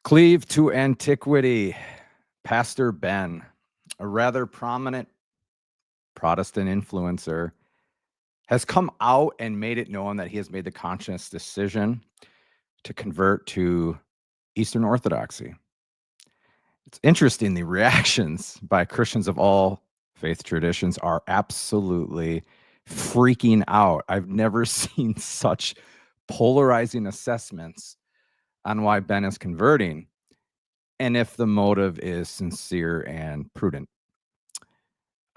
Cleave to Antiquity. Pastor Ben, a rather prominent Protestant influencer, has come out and made it known that he has made the conscious decision to convert to Eastern Orthodoxy. It's interesting, the reactions by Christians of all faith traditions are absolutely freaking out. I've never seen such polarizing assessments on why Ben is converting, and if the motive is sincere and prudent.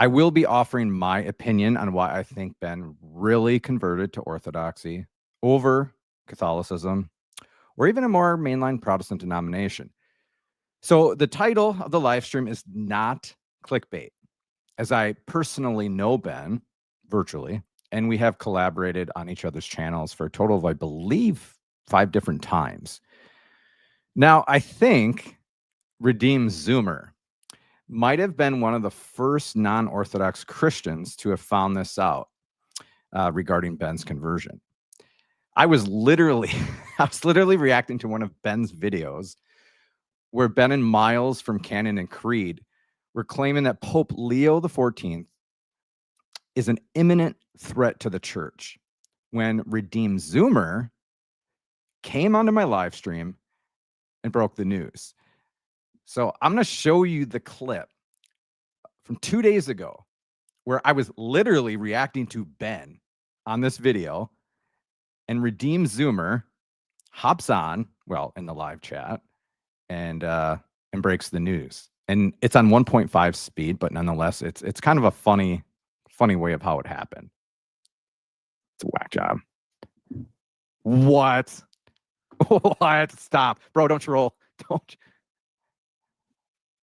I will be offering my opinion on why I think Ben really converted to Orthodoxy over Catholicism or even a more mainline Protestant denomination. So the title of the live stream is not clickbait, as I personally know Ben virtually, and we have collaborated on each other's channels for a total of, I believe, 5 different times. Now, I think Redeemed Zoomer might have been one of the first non-Orthodox Christians to have found this out regarding Ben's conversion. I was literally reacting to one of Ben's videos where Ben and Miles from Canon and Creed were claiming that Pope Leo XIV is an imminent threat to the church, when Redeemed Zoomer came onto my live stream and broke the news. So I'm going to show you the clip from 2 days ago where I was literally reacting to Ben on this video, and Redeemed Zoomer hops on, well, in the live chat, and breaks the news. And it's on 1.5 speed, but nonetheless, it's kind of a funny way of how it happened. It's a whack job. What? What? Stop. Bro, don't troll. Don't.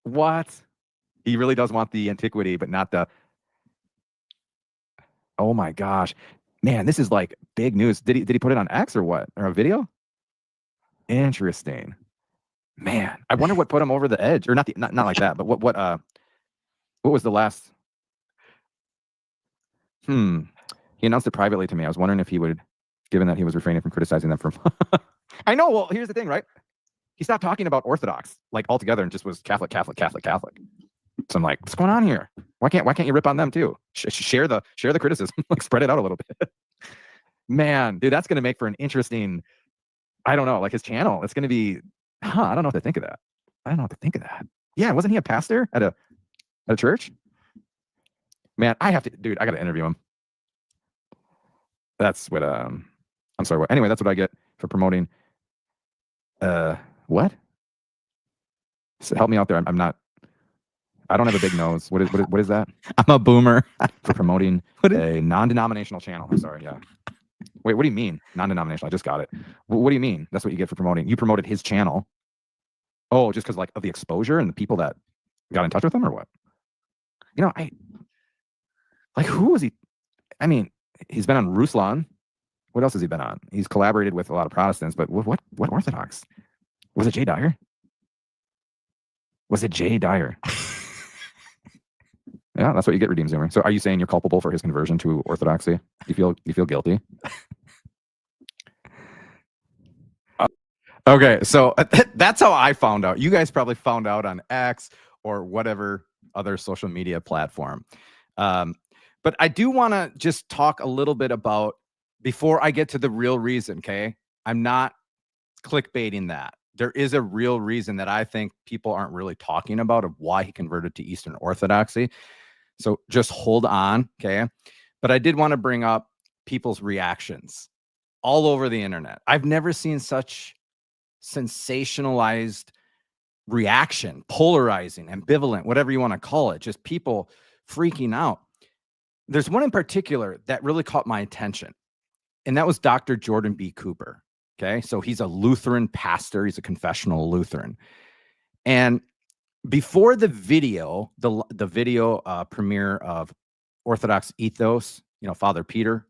What? He really does want the antiquity, but not the... Oh my gosh. Man, this is like big news. Did he put it on X or what? Or a video? Interesting. Man, I wonder what put him over the edge. Or not like that, but what was the last... He announced it privately to me. I was wondering if he would, given that he was refraining from criticizing them from... I know. Well, here's the thing, right? He stopped talking about Orthodox like altogether and just was Catholic. So I'm like, what's going on here? Why can't you rip on them too? Share the criticism, like spread it out a little bit. Man, dude, that's gonna make for an interesting, I don't know, like his channel. It's gonna be, I don't know what to think of that. Yeah, wasn't he a pastor at a church? Man, I gotta interview him. That's what I'm sorry, what? Anyway, that's what I get for promoting. What? So help me out there. I don't have a big nose. What is that? I'm a boomer. For promoting a non-denominational channel. I'm sorry, yeah. Wait, what do you mean? Non-denominational. I just got it. What do you mean? That's what you get for promoting. You promoted his channel. Oh, just because of the exposure and the people that got in touch with him, or what? Who was he? I mean, he's been on Ruslan. What else has he been on? He's collaborated with a lot of Protestants, but what Orthodox? Was it Jay Dyer? Yeah, that's what you get, Redeemed Zoomer. So are you saying you're culpable for his conversion to Orthodoxy? You feel guilty? Okay, so that's how I found out. You guys probably found out on X or whatever other social media platform. But I do want to just talk a little bit about, before I get to the real reason, okay? I'm not clickbaiting that. There is a real reason that I think people aren't really talking about of why he converted to Eastern Orthodoxy. So just hold on, okay? But I did want to bring up people's reactions all over the internet. I've never seen such sensationalized reaction, polarizing, ambivalent, whatever you want to call it, just people freaking out. There's one in particular that really caught my attention, and that was Dr. Jordan B. Cooper. Okay, so he's a Lutheran pastor. He's a confessional Lutheran. And before the video, the video premiere of Orthodox Ethos, Father Peter,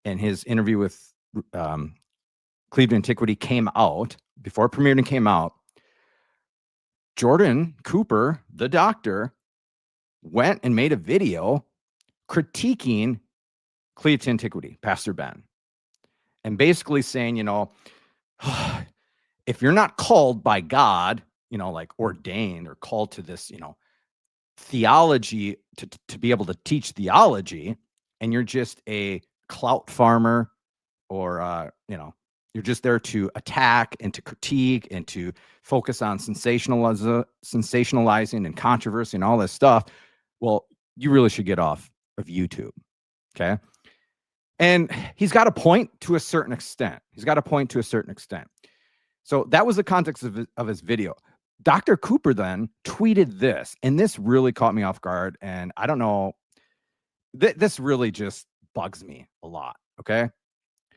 and his interview with Cleave to Antiquity came out, before it premiered and came out, Jordan Cooper, the doctor, went and made a video critiquing Cleave to Antiquity, Pastor Ben, and basically saying, if you're not called by God, like ordained or called to this, theology to be able to teach theology, and you're just a clout farmer, or you're just there to attack and to critique and to focus on sensationalizing and controversy and all this stuff, well, you really should get off of YouTube. Okay. And he's got a point to a certain extent. So that was the context of his video. Dr. Cooper then tweeted this, and this really caught me off guard. And I don't know, this really just bugs me a lot. Okay.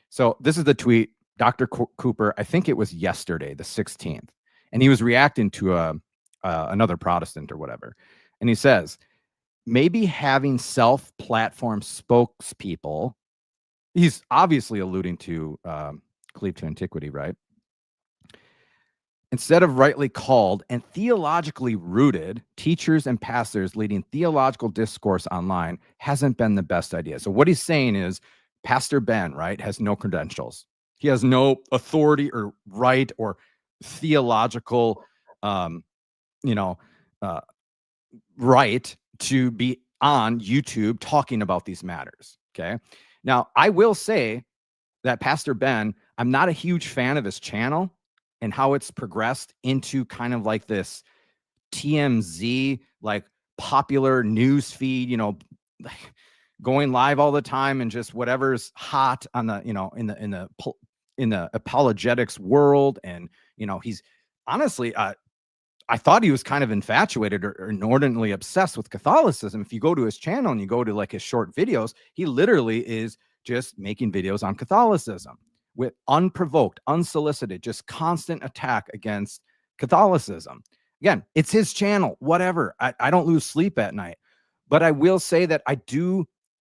So this is the tweet, Dr. Cooper, I think it was yesterday, the 16th. And he was reacting to another Protestant or whatever. And he says, maybe having self-platform spokespeople, he's obviously alluding to Cleave to Antiquity, right? Instead of rightly called and theologically rooted teachers and pastors leading theological discourse online hasn't been the best idea. So what he's saying is Pastor Ben, right, has no credentials. He has no authority or right or theological, right to be on YouTube talking about these matters. Okay. Now, I will say that Pastor Ben, I'm not a huge fan of his channel and how it's progressed into kind of like this TMZ, like popular news feed, going live all the time and just whatever's hot on the, in the apologetics world. And, he's honestly, I thought he was kind of infatuated or inordinately obsessed with Catholicism. If you go to his channel and you go to like his short videos, he literally is just making videos on Catholicism with unprovoked, unsolicited, just constant attack against Catholicism. Again, it's his channel, whatever. I don't lose sleep at night, but I will say that I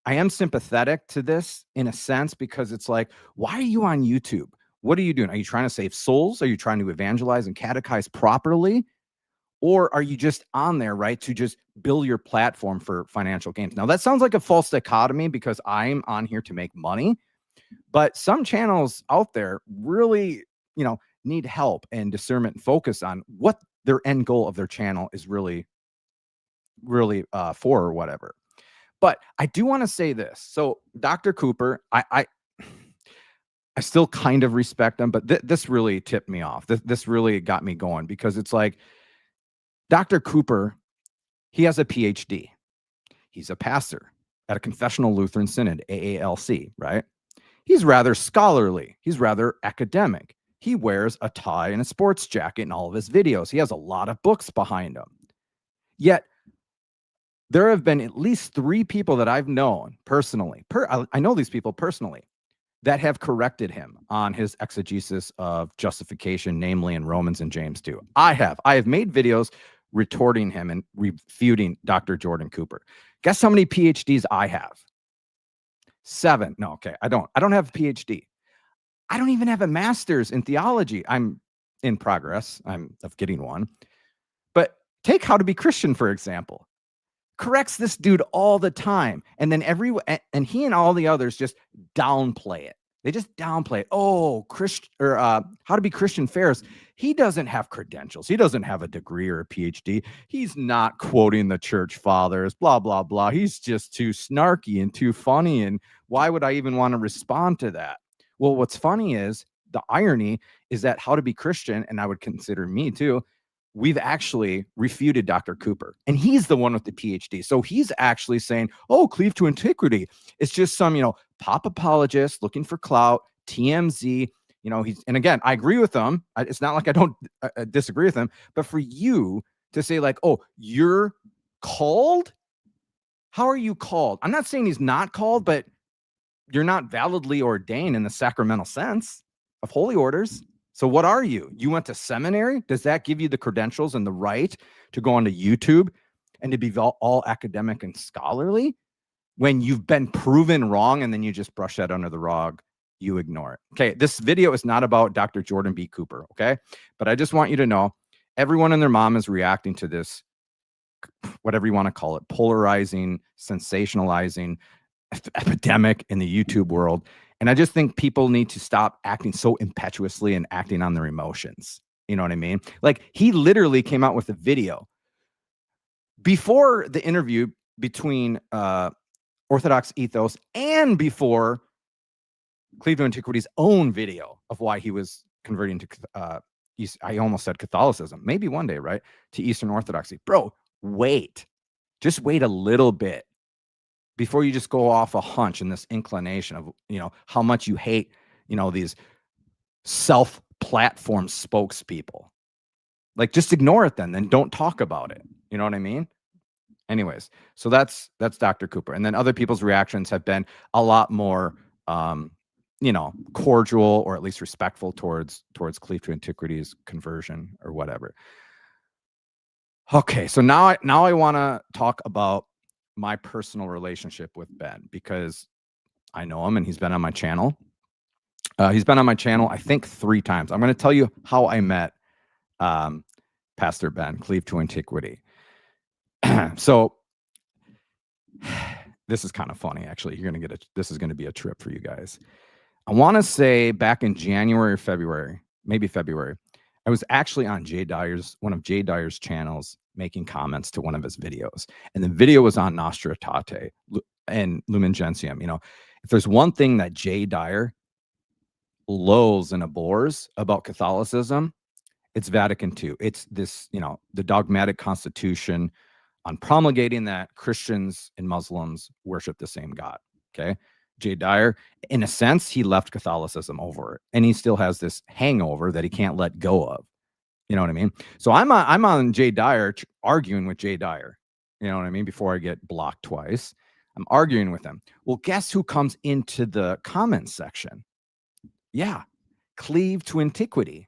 am sympathetic to this in a sense, because it's like, why are you on YouTube? What are you doing? Are you trying to save souls? Are you trying to evangelize and catechize properly? Or are you just on there, right, to just build your platform for financial gains? Now, that sounds like a false dichotomy, because I'm on here to make money. But some channels out there really, need help and discernment and focus on what their end goal of their channel is really for, or whatever. But I do want to say this. So Dr. Cooper, I still kind of respect him, but this really tipped me off. This really got me going, because it's like, Dr. Cooper, he has a PhD. He's a pastor at a confessional Lutheran synod, AALC, right? He's rather scholarly. He's rather academic. He wears a tie and a sports jacket in all of his videos. He has a lot of books behind him. Yet, there have been at least 3 people that I've known personally. I know these people personally, that have corrected him on his exegesis of justification, namely in Romans and James 2. I have made videos retorting him and refuting Dr. Jordan Cooper. Guess how many PhDs I have? 7. No, okay. I don't have a PhD. I don't even have a master's in theology. I'm in progress. I'm of getting one. But take How to Be Christian, for example. Corrects this dude all the time. And then and he and all the others just downplay it. They just downplay it. Oh, How to Be Christian Ferris. He doesn't have credentials. He doesn't have a degree or a PhD. He's not quoting the church fathers, blah, blah, blah. He's just too snarky and too funny. And why would I even want to respond to that? Well, what's funny is the irony is that How to Be Christian, and I would consider me too, we've actually refuted Dr. Cooper, and he's the one with the PhD. So he's actually saying, oh, Cleave to Antiquity. It's just some, pop apologist looking for clout, TMZ. And again, I agree with him. It's not like I don't disagree with him, but for you to say like, oh, you're called? How are you called? I'm not saying he's not called, but you're not validly ordained in the sacramental sense of holy orders. So what are you? You went to seminary? Does that give you the credentials and the right to go onto YouTube and to be all academic and scholarly when you've been proven wrong and then you just brush that under the rug? You ignore it. Okay, this video is not about Dr. Jordan B. Cooper, okay? But I just want you to know, everyone and their mom is reacting to this, whatever you want to call it, polarizing, sensationalizing epidemic in the YouTube world. And I just think people need to stop acting so impetuously and acting on their emotions. You know what I mean? Like, he literally came out with a video before the interview between Orthodox Ethos and before Cleave to Antiquity's own video of why he was converting to I almost said Catholicism, maybe one day, right? To Eastern Orthodoxy. Bro, just wait a little bit before you just go off a hunch and this inclination of, how much you hate, these self-platform spokespeople. Like, just ignore it then don't talk about it. You know what I mean? Anyways, so that's Dr. Cooper. And then other people's reactions have been a lot more cordial, or at least respectful towards Cleave to Antiquity's conversion or whatever. Okay, so now I want to talk about my personal relationship with Ben, because I know him and he's been on my channel. He's been on my channel, I think, 3 times. I'm going to tell you how I met Pastor Ben, Cleave to Antiquity. So this is kind of funny, actually. This is going to be a trip for you guys. I want to say back in January or February, maybe February, I was actually on one of Jay Dyer's channels, making comments to one of his videos. And the video was on Nostra Aetate and Lumen Gentium. If there's one thing that Jay Dyer loathes and abhors about Catholicism, it's Vatican II. It's this, the dogmatic constitution on promulgating that Christians and Muslims worship the same God. Okay. Jay Dyer, in a sense, he left Catholicism over it, and he still has this hangover that he can't let go of. You know what I mean? So I'm on Jay Dyer, arguing with Jay Dyer. You know what I mean? Before I get blocked twice, I'm arguing with him. Well, guess who comes into the comments section? Yeah, Cleave to Antiquity.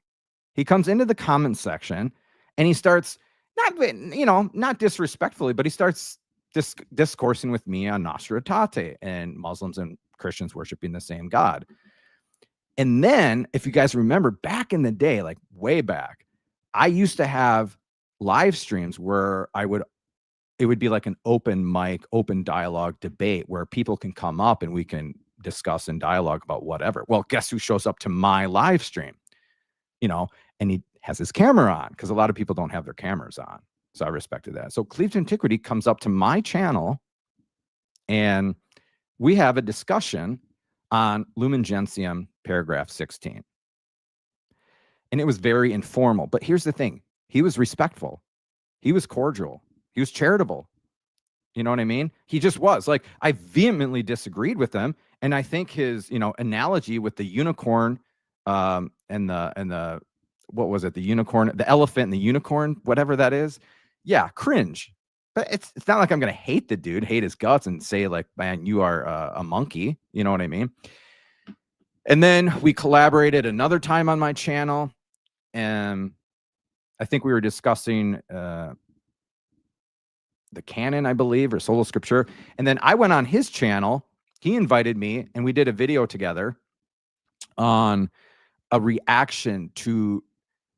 He comes into the comments section, and he starts not disrespectfully, but he starts discoursing with me on Nostra Aetate and Muslims and Christians worshiping the same God. And then, if you guys remember, back in the day, like way back, I used to have live streams where it would be like an open mic, open dialogue debate where people can come up and we can discuss and dialogue about whatever. Well, guess who shows up to my live stream? And he has his camera on, because a lot of people don't have their cameras on. So I respected that. So Cleave to Antiquity comes up to my channel, and we have a discussion on Lumen Gentium, paragraph 16. And it was very informal. But here's the thing. He was respectful. He was cordial. He was charitable. You know what I mean? He just was. Like, I vehemently disagreed with him. And I think his, analogy with the unicorn and the what was it? The unicorn, the elephant and the unicorn, whatever that is. Yeah, cringe. But it's not like I'm going to hate the dude, hate his guts, and say, like, man, you are a monkey. You know what I mean? And then we collaborated another time on my channel. And I think we were discussing the canon, I believe, or sola scriptura. And then I went on his channel. He invited me, and we did a video together on a reaction to,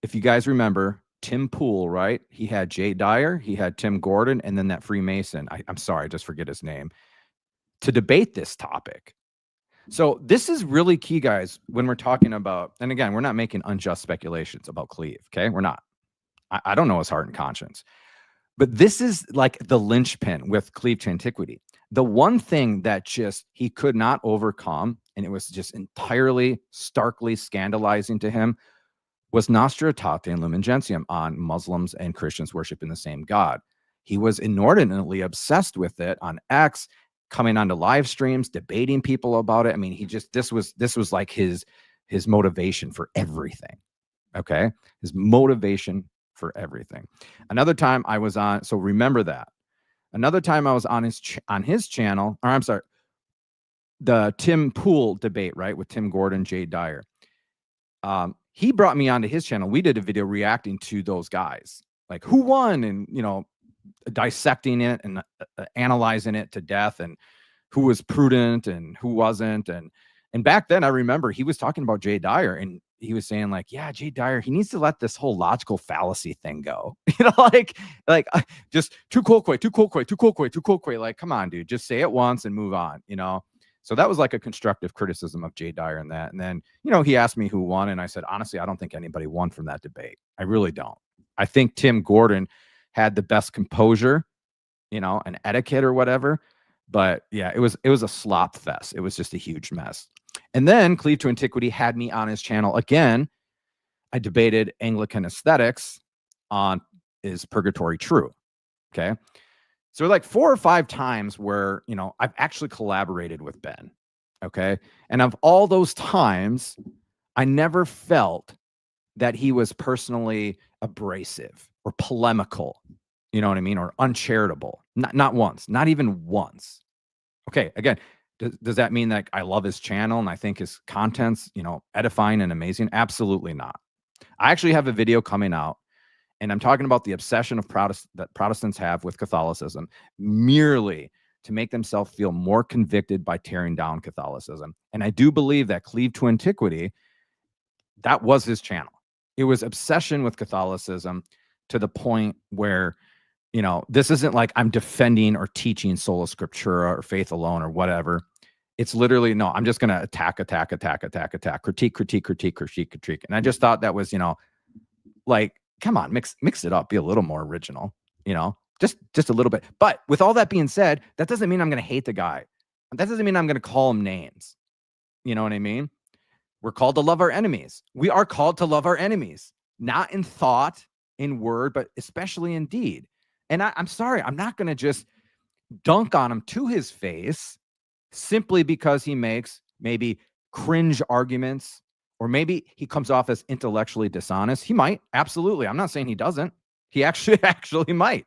if you guys remember, Tim Pool, right? He had Jay Dyer, he had Tim Gordon, and then that Freemason, I'm sorry, I just forget his name, to debate this topic. So this is really key, guys, when we're talking about, and again, we're not making unjust speculations about Cleave, okay? We're not. I don't know his heart and conscience. But this is like the linchpin with Cleave to Antiquity. The one thing that just he could not overcome, and it was just entirely, starkly scandalizing to him, was Nostra Aetate and Lumen Gentium on Muslims and Christians worshiping the same God. He was inordinately obsessed with it on X, coming onto live streams, debating people about it. I mean, this was like his motivation for everything. Okay, his motivation for everything. Another time I was on, so remember that. Another time I was on his channel, or I'm sorry, the Tim Pool debate, right, with Tim Gordon, Jay Dyer. He brought me onto his channel. We did a video reacting to those guys, like who won, and dissecting it and analyzing it to death, and who was prudent and who wasn't. And back then I remember he was talking about Jay Dyer, and he was saying, like, yeah, Jay Dyer, he needs to let this whole logical fallacy thing go. Like just too cool, too cool, too cool, too cool. Like, come on, dude, just say it once and move on. So that was like a constructive criticism of Jay Dyer in that. And then, he asked me who won. And I said, honestly, I don't think anybody won from that debate. I really don't. I think Tim Gordon had the best composure, and etiquette or whatever. But yeah, it was a slop fest. It was just a huge mess. And then Cleave to Antiquity had me on his channel again. I debated Anglican aesthetics on is purgatory true. Okay. So like 4 or 5 times where, I've actually collaborated with Ben. Okay. And of all those times, I never felt that he was personally abrasive or polemical, you know what I mean? Or uncharitable. Not once, not even once. Okay. Again, does that mean that I love his channel and I think his content's, edifying and amazing? Absolutely not. I actually have a video coming out, and I'm talking about the obsession of that Protestants have with Catholicism merely to make themselves feel more convicted by tearing down Catholicism. And I do believe that Cleave to Antiquity, that was his channel. It was obsession with Catholicism to the point where, this isn't like I'm defending or teaching sola scriptura or faith alone or whatever. It's literally, no, I'm just going to attack, critique. And I just thought that was, like, come on, mix it up, be a little more original, just a little bit. But with all that being said, that doesn't mean I'm going to hate the guy. That doesn't mean I'm going to call him names. You know what I mean? We're called to love our enemies. We are called to love our enemies, not in thought, in word, but especially in deed. And I'm sorry, I'm not going to just dunk on him to his face simply because he makes maybe cringe arguments, or maybe he comes off as intellectually dishonest. He might. Absolutely. I'm not saying he doesn't. He actually might.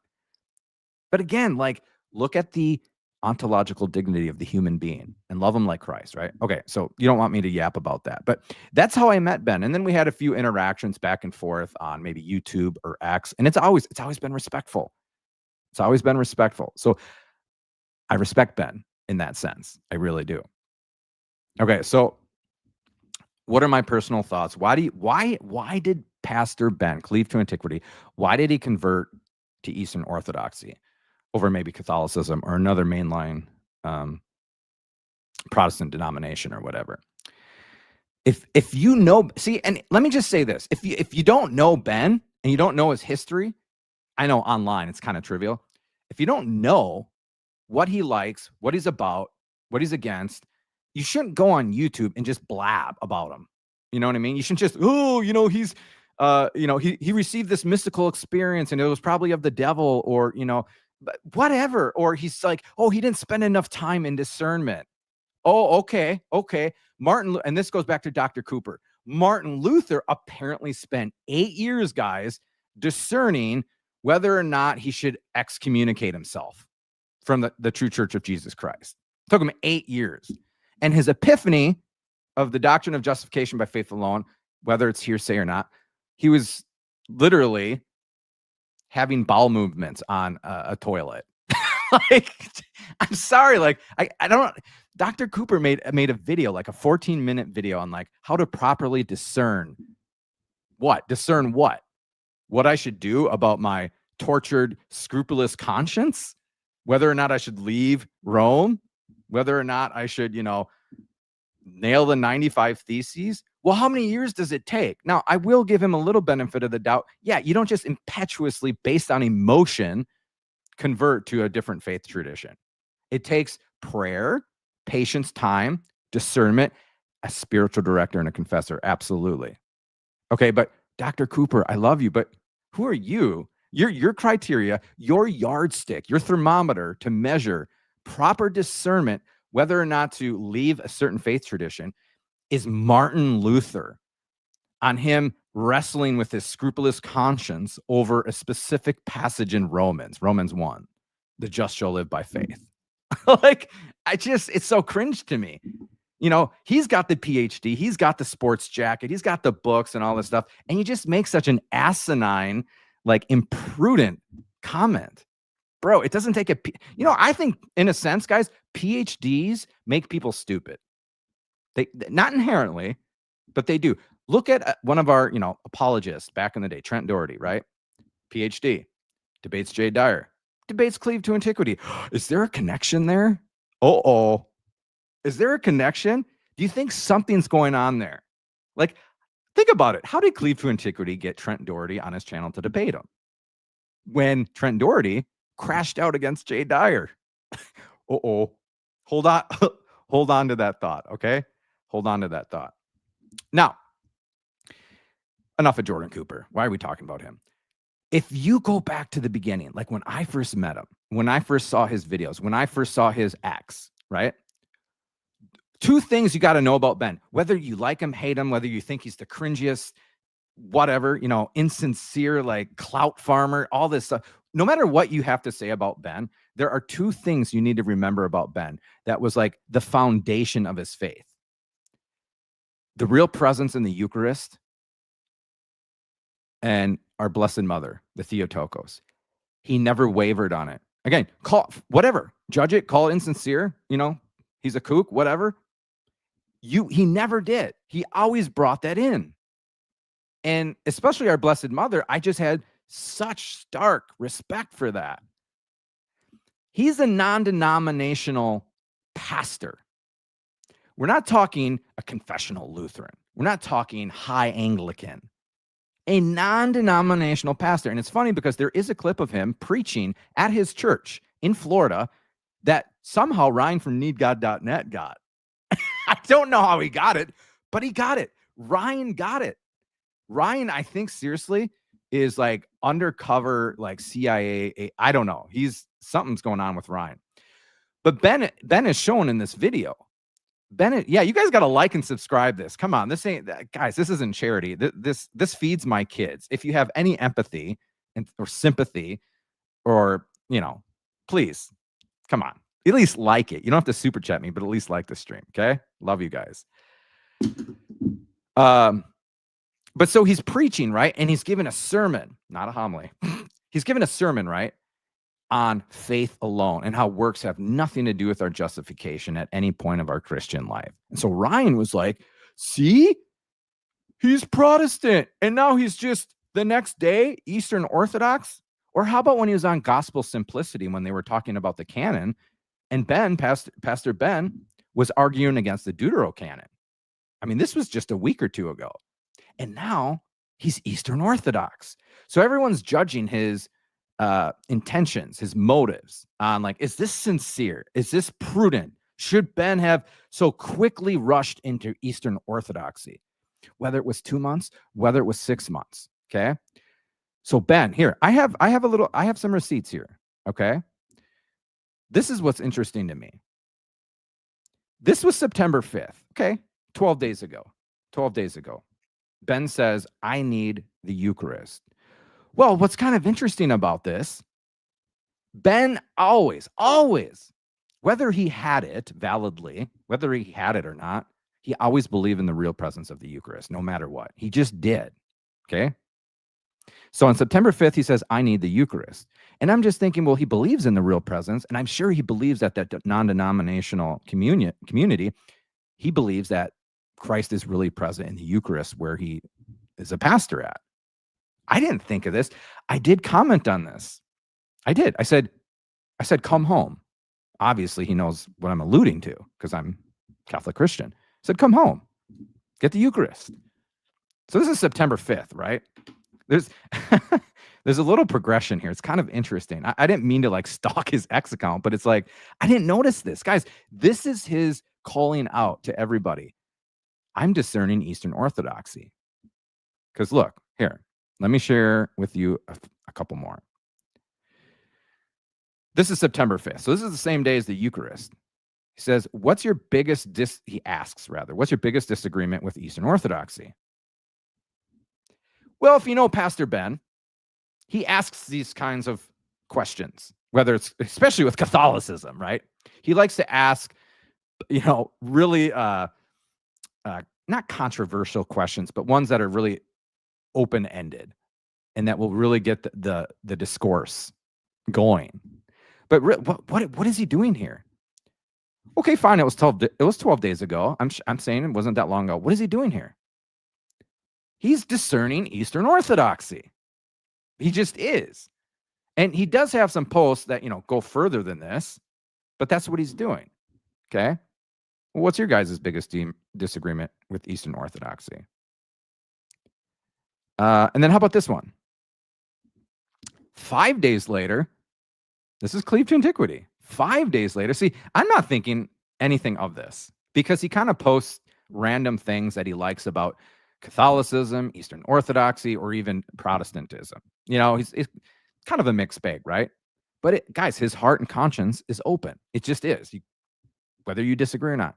But again, like, look at the ontological dignity of the human being and love him like Christ, right? Okay, so you don't want me to yap about that. But that's how I met Ben. And then we had a few interactions back and forth on maybe YouTube or X. And it's always been respectful. It's always been respectful. So I respect Ben in that sense. I really do. Okay, so what are my personal thoughts? Why did Pastor Ben, Cleave to Antiquity, why did he convert to Eastern Orthodoxy over maybe Catholicism or another mainline Protestant denomination or whatever? If see, and let me just say this: if you don't know Ben and you don't know his history, I know online it's kind of trivial. If you don't know what he likes, what he's about, what he's against, you shouldn't go on YouTube and just blab about him. You know what I mean? You shouldn't just, he's, he received this mystical experience and it was probably of the devil, or, whatever. Or he's like, oh, he didn't spend enough time in discernment. Oh, okay. And this goes back to Dr. Cooper. Martin Luther apparently spent 8 years, guys, discerning whether or not he should excommunicate himself from the true church of Jesus Christ. It took him 8 years. And his epiphany of the doctrine of justification by faith alone, whether it's hearsay or not, he was literally having bowel movements on a toilet. Like, I'm sorry. Like, I don't, Dr. Cooper made a video, like a 14-minute video on like how to properly discern what I should do about my tortured, scrupulous conscience, whether or not I should leave Rome, whether or not I should, nail the 95 Theses. Well, how many years does it take? Now, I will give him a little benefit of the doubt. Yeah, you don't just impetuously, based on emotion, convert to a different faith tradition. It takes prayer, patience, time, discernment, a spiritual director, and a confessor. Absolutely. Okay, but Dr. Cooper, I love you, but who are you? Your criteria, your yardstick, your thermometer to measure proper discernment, whether or not to leave a certain faith tradition, is Martin Luther, on him wrestling with his scrupulous conscience over a specific passage in Romans 1, the just shall live by faith. Like, it's so cringe to me. He's got the PhD, he's got the sports jacket, he's got the books and all this stuff. And you just make such an asinine, like, imprudent comment. Bro, it doesn't take I think in a sense, guys, PhDs make people stupid. They not inherently, but they do. Look at one of our, apologists back in the day, Trent Doherty, right? PhD, debates Jay Dyer, debates Cleave to Antiquity. Is there a connection there? Uh-oh. Is there a connection? Do you think something's going on there? Like, think about it. How did Cleave to Antiquity get Trent Doherty on his channel to debate him? When Trent Doherty crashed out against Jay Dyer. Uh-oh. Hold on. Hold on to that thought, okay? Hold on to that thought. Now, enough of Jordan Cooper. Why are we talking about him? If you go back to the beginning, like when I first met him, when I first saw his videos, when I first saw his acts, right? Two things you got to know about Ben. Whether you like him, hate him, whether you think he's the cringiest, whatever, you know, insincere, like clout farmer, all this stuff. No matter what you have to say about Ben, there are two things you need to remember about Ben that was like the foundation of his faith. The real presence in the Eucharist and our Blessed Mother, the Theotokos. He never wavered on it. Again, call whatever, judge it, call it insincere, you know, he's a kook, whatever. He never did. He always brought that in. And especially our Blessed Mother, I just had such stark respect for that. He's a non-denominational pastor. We're not talking a confessional Lutheran. We're not talking high Anglican. A non-denominational pastor. And it's funny because there is a clip of him preaching at his church in Florida that somehow Ryan from needgod.net got. I don't know how he got it, but he got it. Ryan got it. Ryan, I think seriously, is like undercover, like CIA. I don't know. Something's going on with Ryan. But Ben is shown in this video. Yeah, you guys got to like and subscribe this. Come on, this isn't charity. This feeds my kids. If you have any empathy or sympathy, or you know, please come on. At least like it. You don't have to super chat me, but at least like the stream. Okay, love you guys. But so he's preaching, right? And he's giving a sermon, not a homily. He's giving a sermon, right? On faith alone and how works have nothing to do with our justification at any point of our Christian life. And so Ryan was like, see, he's Protestant. And now he's just the next day, Eastern Orthodox. Or how about when he was on Gospel Simplicity, when they were talking about the canon, and Pastor Ben was arguing against the Deuterocanon. I mean, this was just a week or two ago. And now he's Eastern Orthodox. So everyone's judging his intentions, his motives on like, is this sincere? Is this prudent? Should Ben have so quickly rushed into Eastern Orthodoxy? Whether it was 2 months, whether it was 6 months. Okay. So Ben, here, I have some receipts here. Okay. This is what's interesting to me. This was September 5th. Okay. 12 days ago. Ben says, I need the Eucharist. Well, what's kind of interesting about this, Ben always, whether he had it validly, whether he had it or not, he always believed in the real presence of the Eucharist, no matter what. He just did. Okay. So on September 5th, he says, I need the Eucharist. And I'm just thinking, well, he believes in the real presence. And I'm sure he believes that non-denominational community, he believes that Christ is really present in the Eucharist where he is a pastor at. I didn't think of this. I did comment on this. I did. I said, come home. Obviously, he knows what I'm alluding to because I'm Catholic Christian. I said, come home. Get the Eucharist. So this is September 5th, right? There's a little progression here. It's kind of interesting. I didn't mean to like stalk his X account, but it's like, I didn't notice this. Guys, this is his calling out to everybody. I'm discerning Eastern Orthodoxy. Because look, here, let me share with you a couple more. This is September 5th. So this is the same day as the Eucharist. He says, what's your biggest what's your biggest disagreement with Eastern Orthodoxy? Well, if you know Pastor Ben, he asks these kinds of questions, whether it's especially with Catholicism, right? He likes to ask, you know, really not controversial questions, but ones that are really open-ended and that will really get the discourse going. But what is he doing here? Okay, fine. It was 12 days ago. I'm saying it wasn't that long ago. What is he doing here? He's discerning Eastern Orthodoxy. He just is. And he does have some posts that, you know, go further than this, but that's what he's doing. Okay. Well, what's your guys' biggest disagreement with Eastern Orthodoxy? And then how about this one? 5 days later, this is Cleave to Antiquity. 5 days later, see, I'm not thinking anything of this because he kind of posts random things that he likes about Catholicism, Eastern Orthodoxy, or even Protestantism. You know, he's kind of a mixed bag, right? But guys, his heart and conscience is open. It just is, whether you disagree or not.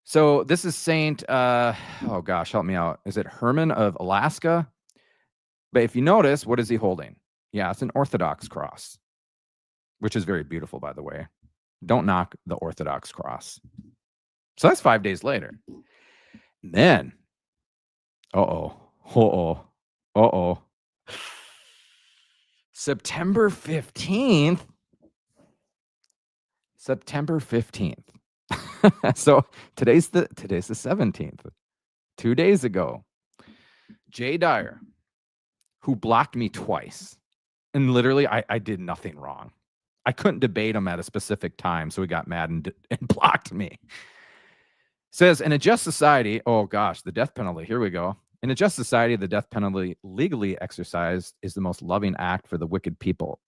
So this is Saint, oh gosh, help me out. Is it Herman of Alaska? But if you notice, what is he holding? Yeah, it's an Orthodox cross, which is very beautiful, by the way. Don't knock the Orthodox cross. So that's 5 days later. And then, September 15th. September 15th. So today's the 17th. 2 days ago, Jay Dyer, who blocked me twice, and literally I did nothing wrong. I couldn't debate him at a specific time, so he got mad and blocked me. Says, in a just society, oh gosh, the death penalty, here we go. In a just society, the death penalty legally exercised is the most loving act for the wicked people.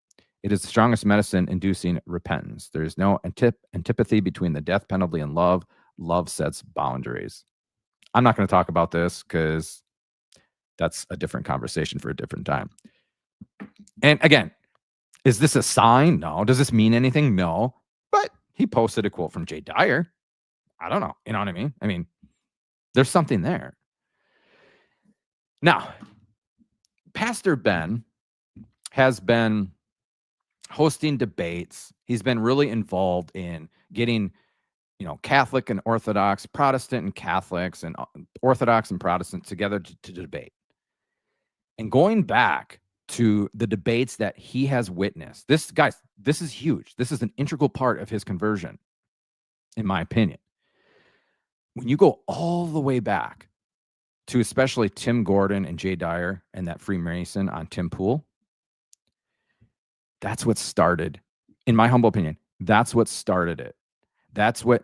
It is the strongest medicine inducing repentance. There is no antipathy between the death penalty and love. Love sets boundaries. I'm not going to talk about this because that's a different conversation for a different time. And again, is this a sign? No. Does this mean anything? No. But he posted a quote from Jay Dyer. I don't know. You know what I mean? I mean, there's something there. Now, Pastor Ben has been hosting debates. He's been really involved in getting, Catholic and Orthodox, Protestant and Catholics, and Orthodox and Protestants together to debate. And going back to the debates that he has witnessed, this is huge. This is an integral part of his conversion, in my opinion. When you go all the way back to especially Tim Gordon and Jay Dyer and that Freemason on Tim Pool, that's what started, in my humble opinion, that's what started it. That's what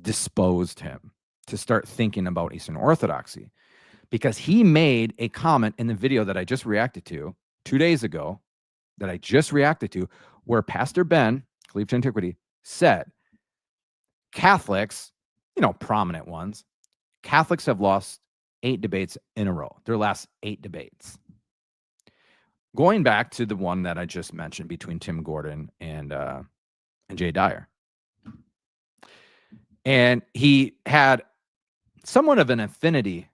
disposed him to start thinking about Eastern Orthodoxy, because he made a comment in the video that I just reacted to 2 days ago, where Pastor Ben, Cleave to Antiquity, said Catholics, prominent ones, Catholics have lost 8 debates in a row, their last 8 debates. Going back to the one that I just mentioned between Tim Gordon and Jay Dyer. And he had somewhat of an affinity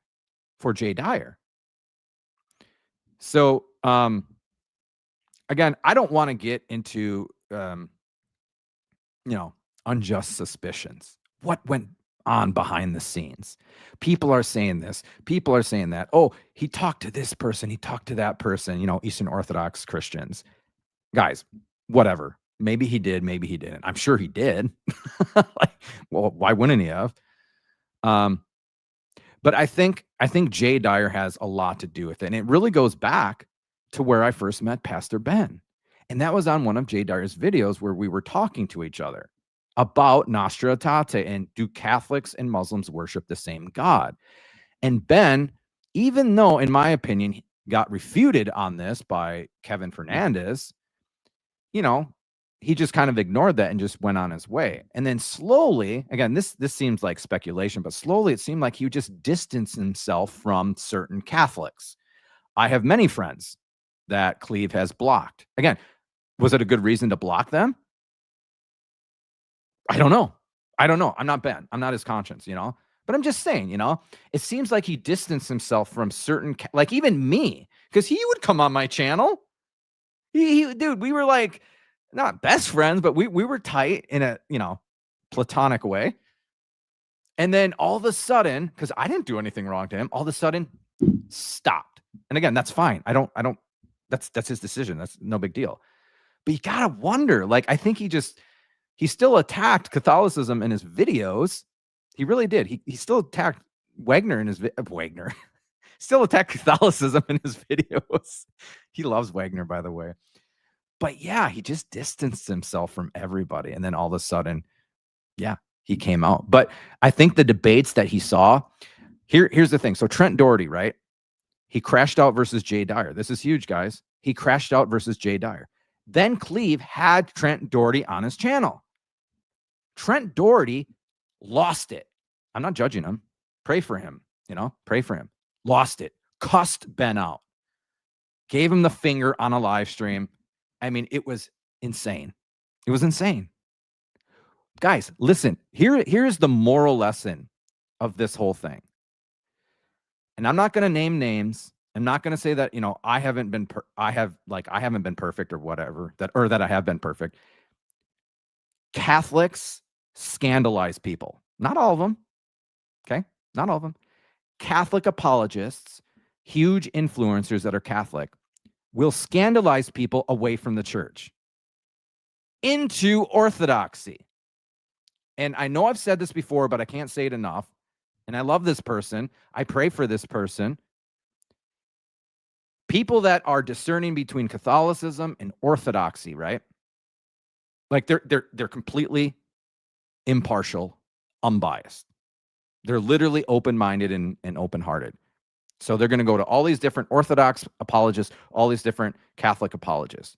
for Jay Dyer. So, again, I don't want to get into, unjust suspicions. What went on behind the scenes? People are saying this. People are saying that. Oh, he talked to this person. He talked to that person, Eastern Orthodox Christians. Guys, whatever. Maybe he did. Maybe he didn't. I'm sure he did. Well, why wouldn't he have? But I think Jay Dyer has a lot to do with it. And it really goes back to where I first met Pastor Ben. And that was on one of Jay Dyer's videos where we were talking to each other about Nostra Aetate and do Catholics and Muslims worship the same God? And Ben, even though, in my opinion, he got refuted on this by Kevin Fernandez, he just kind of ignored that and just went on his way. And then slowly, again, this seems like speculation, but slowly it seemed like he would just distance himself from certain Catholics. I have many friends that Cleave has blocked. Again, was it a good reason to block them? I don't know. I'm not Ben. I'm not his conscience, But I'm just saying, it seems like he distanced himself from certain, like even me, because he would come on my channel. Dude, we were like, not best friends, but we were tight in a, platonic way. And then all of a sudden, because I didn't do anything wrong to him, all of a sudden stopped. And again, that's fine. I don't, that's his decision. That's no big deal. But you gotta wonder, I think he still attacked Catholicism in his videos. He really did. He still attacked Wagner in his Wagner. Still attacked Catholicism in his videos. He loves Wagner, by the way. But yeah, he just distanced himself from everybody. And then all of a sudden, yeah, he came out. But I think the debates that he saw, here's the thing. So Trent Doherty, right? He crashed out versus Jay Dyer. This is huge, guys. He crashed out versus Jay Dyer. Then Cleave had Trent Doherty on his channel. Trent Doherty lost it. I'm not judging him. Pray for him. Pray for him. Lost it. Cussed Ben out. Gave him the finger on a live stream. I mean, it was insane. It was insane. Guys, listen, here's the moral lesson of this whole thing. And I'm not going to name names. I'm not going to say that, I haven't been perfect or whatever, that I have been perfect. Catholics scandalize people. Not all of them. Okay? Not all of them. Catholic apologists, huge influencers that are Catholic, will scandalize people away from the church into orthodoxy. And I know I've said this before, but I can't say it enough. And I love this person. I pray for this person. People that are discerning between Catholicism and orthodoxy, right? Like they're completely impartial, unbiased. They're literally open-minded and open-hearted. So they're going to go to all these different Orthodox apologists, all these different Catholic apologists,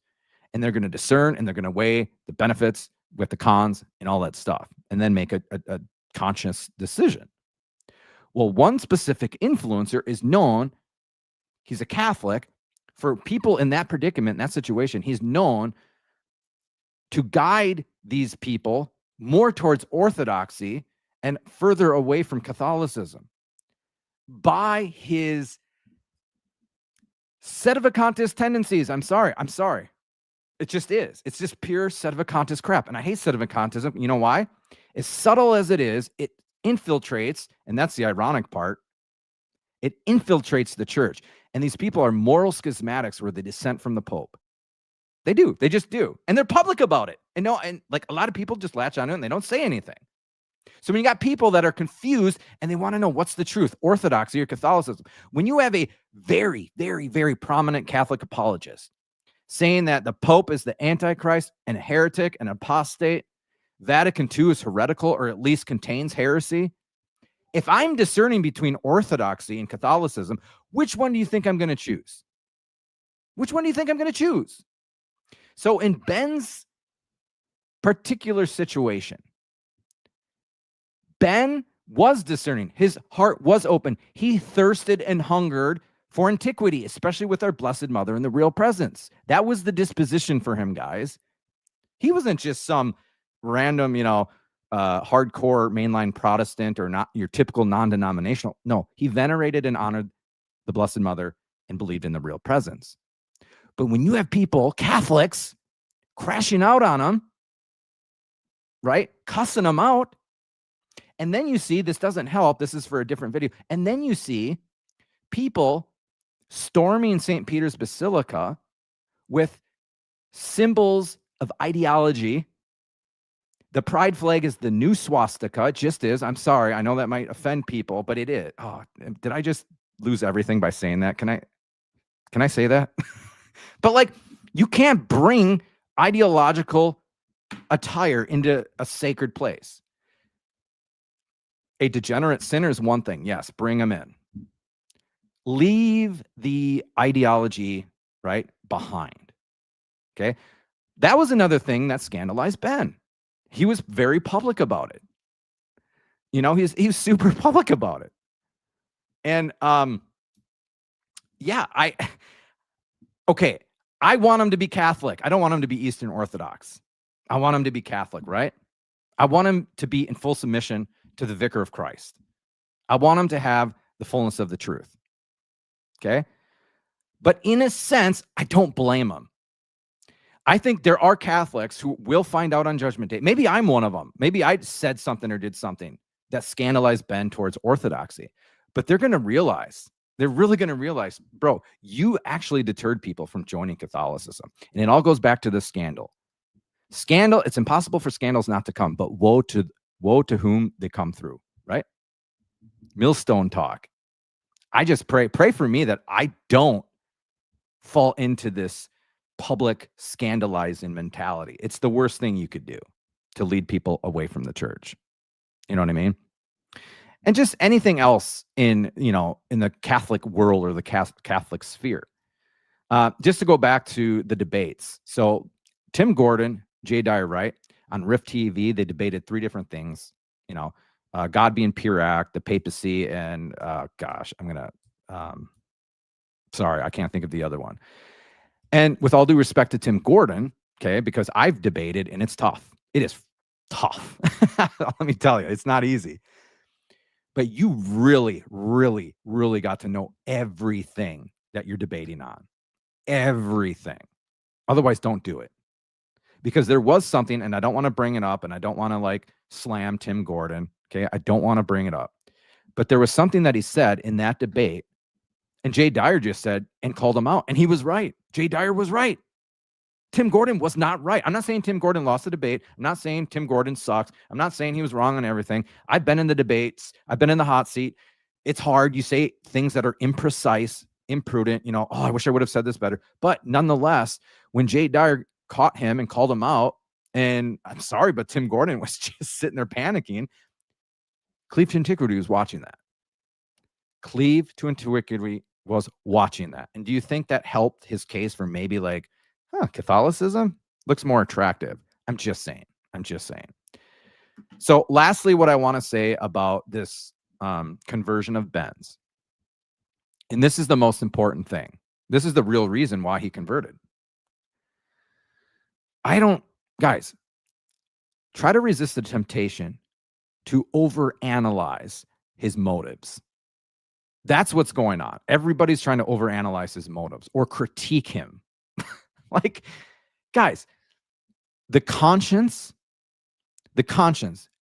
and they're going to discern and they're going to weigh the benefits with the cons and all that stuff, and then make a conscious decision. Well, one specific influencer is known, he's a Catholic. For people in that predicament, in that situation, he's known to guide these people more towards orthodoxy and further away from Catholicism by his sedevacantist tendencies. I'm sorry. It just is. It's just pure sedevacantist crap. And I hate sedevacantism. You know why? As subtle as it is, it infiltrates, and that's the ironic part, it infiltrates the church. And these people are moral schismatics where they dissent from the Pope. They do. They just do. And they're public about it. And like a lot of people just latch on to it and they don't say anything. So when you got people that are confused and they want to know what's the truth, orthodoxy or Catholicism, when you have a very, very, very prominent Catholic apologist saying that the Pope is the Antichrist and a heretic and apostate, Vatican II is heretical or at least contains heresy, if I'm discerning between orthodoxy and Catholicism, which one do you think I'm going to choose? Which one do you think I'm going to choose? So in Ben's particular situation, Ben was discerning. His heart was open. He thirsted and hungered for antiquity, especially with our Blessed Mother in the real presence. That was the disposition for him, guys. He wasn't just some random, hardcore mainline Protestant or not your typical non-denominational. No, he venerated and honored the Blessed Mother and believed in the real presence. But when you have people, Catholics, crashing out on him, right? Cussing him out. And then you see, this doesn't help. This is for a different video. And then you see people storming St. Peter's Basilica with symbols of ideology. The pride flag is the new swastika. It just is. I'm sorry. I know that might offend people, but it is. Oh, did I just lose everything by saying that? Can I say that? But like, you can't bring ideological attire into a sacred place. A degenerate sinner is one thing. Yes, bring them in. Leave the ideology, right, behind. Okay? That was another thing that scandalized Ben. He was very public about it. He was super public about it. And yeah, I want him to be Catholic. I don't want him to be Eastern Orthodox. I want him to be Catholic, right? I want him to be in full submission to the Vicar of Christ. I want him to have the fullness of the truth. Okay? But in a sense, I don't blame him. I think there are Catholics who will find out on Judgment Day. Maybe I'm one of them. Maybe I said something or did something that scandalized Ben towards orthodoxy. But they're going to realize, they're really going to realize, bro, you actually deterred people from joining Catholicism. And it all goes back to the scandal. Scandal, it's impossible for scandals not to come, but woe to whom they come through, right? Millstone talk. I just pray for me that I don't fall into this public scandalizing mentality. It's the worst thing you could do to lead people away from the church. You know what I mean? And just anything else in, in the Catholic world or the Catholic sphere. Just to go back to the debates. So Tim Gordon, Jay Dyer Wright, on Rift TV, they debated 3 different things, God being pure act, the papacy, and sorry, I can't think of the other one. And with all due respect to Tim Gordon, okay, because I've debated and it's tough. It is tough. Let me tell you, it's not easy. But you really, really, really got to know everything that you're debating on. Everything. Otherwise, don't do it. Because there was something, and I don't want to bring it up, and I don't want to slam Tim Gordon. Okay. I don't want to bring it up. But there was something that he said in that debate, and Jay Dyer just said and called him out. And he was right. Jay Dyer was right. Tim Gordon was not right. I'm not saying Tim Gordon lost the debate. I'm not saying Tim Gordon sucks. I'm not saying he was wrong on everything. I've been in the debates. I've been in the hot seat. It's hard. You say things that are imprecise, imprudent, I wish I would have said this better. But nonetheless, when Jay Dyer caught him and called him out, and I'm sorry, but Tim Gordon was just sitting there panicking. Cleave to Antiquity was watching that. Cleave to Antiquity was watching that. And do you think that helped his case for maybe Catholicism looks more attractive? I'm just saying. So lastly, what I want to say about this conversion of Ben's, and this is the most important thing. This is the real reason why he converted. Guys, try to resist the temptation to overanalyze his motives. That's what's going on. Everybody's trying to overanalyze his motives or critique him. Guys, the conscience,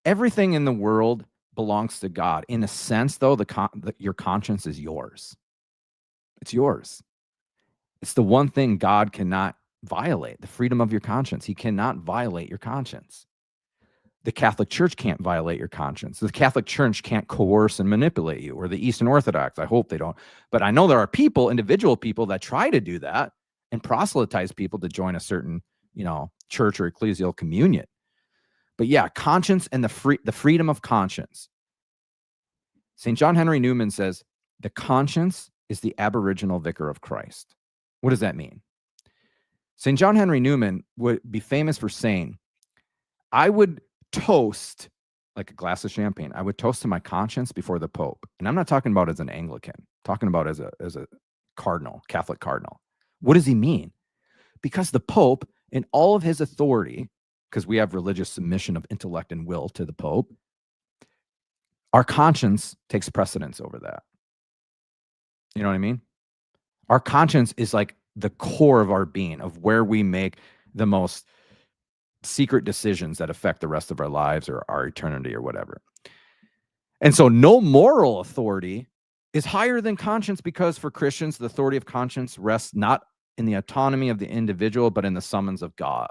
everything in the world belongs to God. In a sense, though, your conscience is yours. It's yours. It's the one thing God cannot violate, the freedom of your conscience. He cannot violate your conscience. The Catholic Church can't violate your conscience. The Catholic Church can't coerce and manipulate you, or the Eastern Orthodox. I hope they don't. But I know there are individual people that try to do that and proselytize people to join a certain, church or ecclesial communion. But yeah, conscience and the freedom of conscience. St. John Henry Newman says, the conscience is the aboriginal vicar of Christ. What does that mean? St. John Henry Newman would be famous for saying, I would toast like a glass of champagne. I would toast to my conscience before the Pope. And I'm not talking about as an Anglican, I'm talking about as a cardinal, Catholic cardinal. What does he mean? Because the Pope, in all of his authority, because we have religious submission of intellect and will to the Pope, our conscience takes precedence over that. You know what I mean? Our conscience is like the core of our being, of where we make the most secret decisions that affect the rest of our lives or our eternity or whatever. And so no moral authority is higher than conscience, because for Christians, the authority of conscience rests not in the autonomy of the individual, but in the summons of God.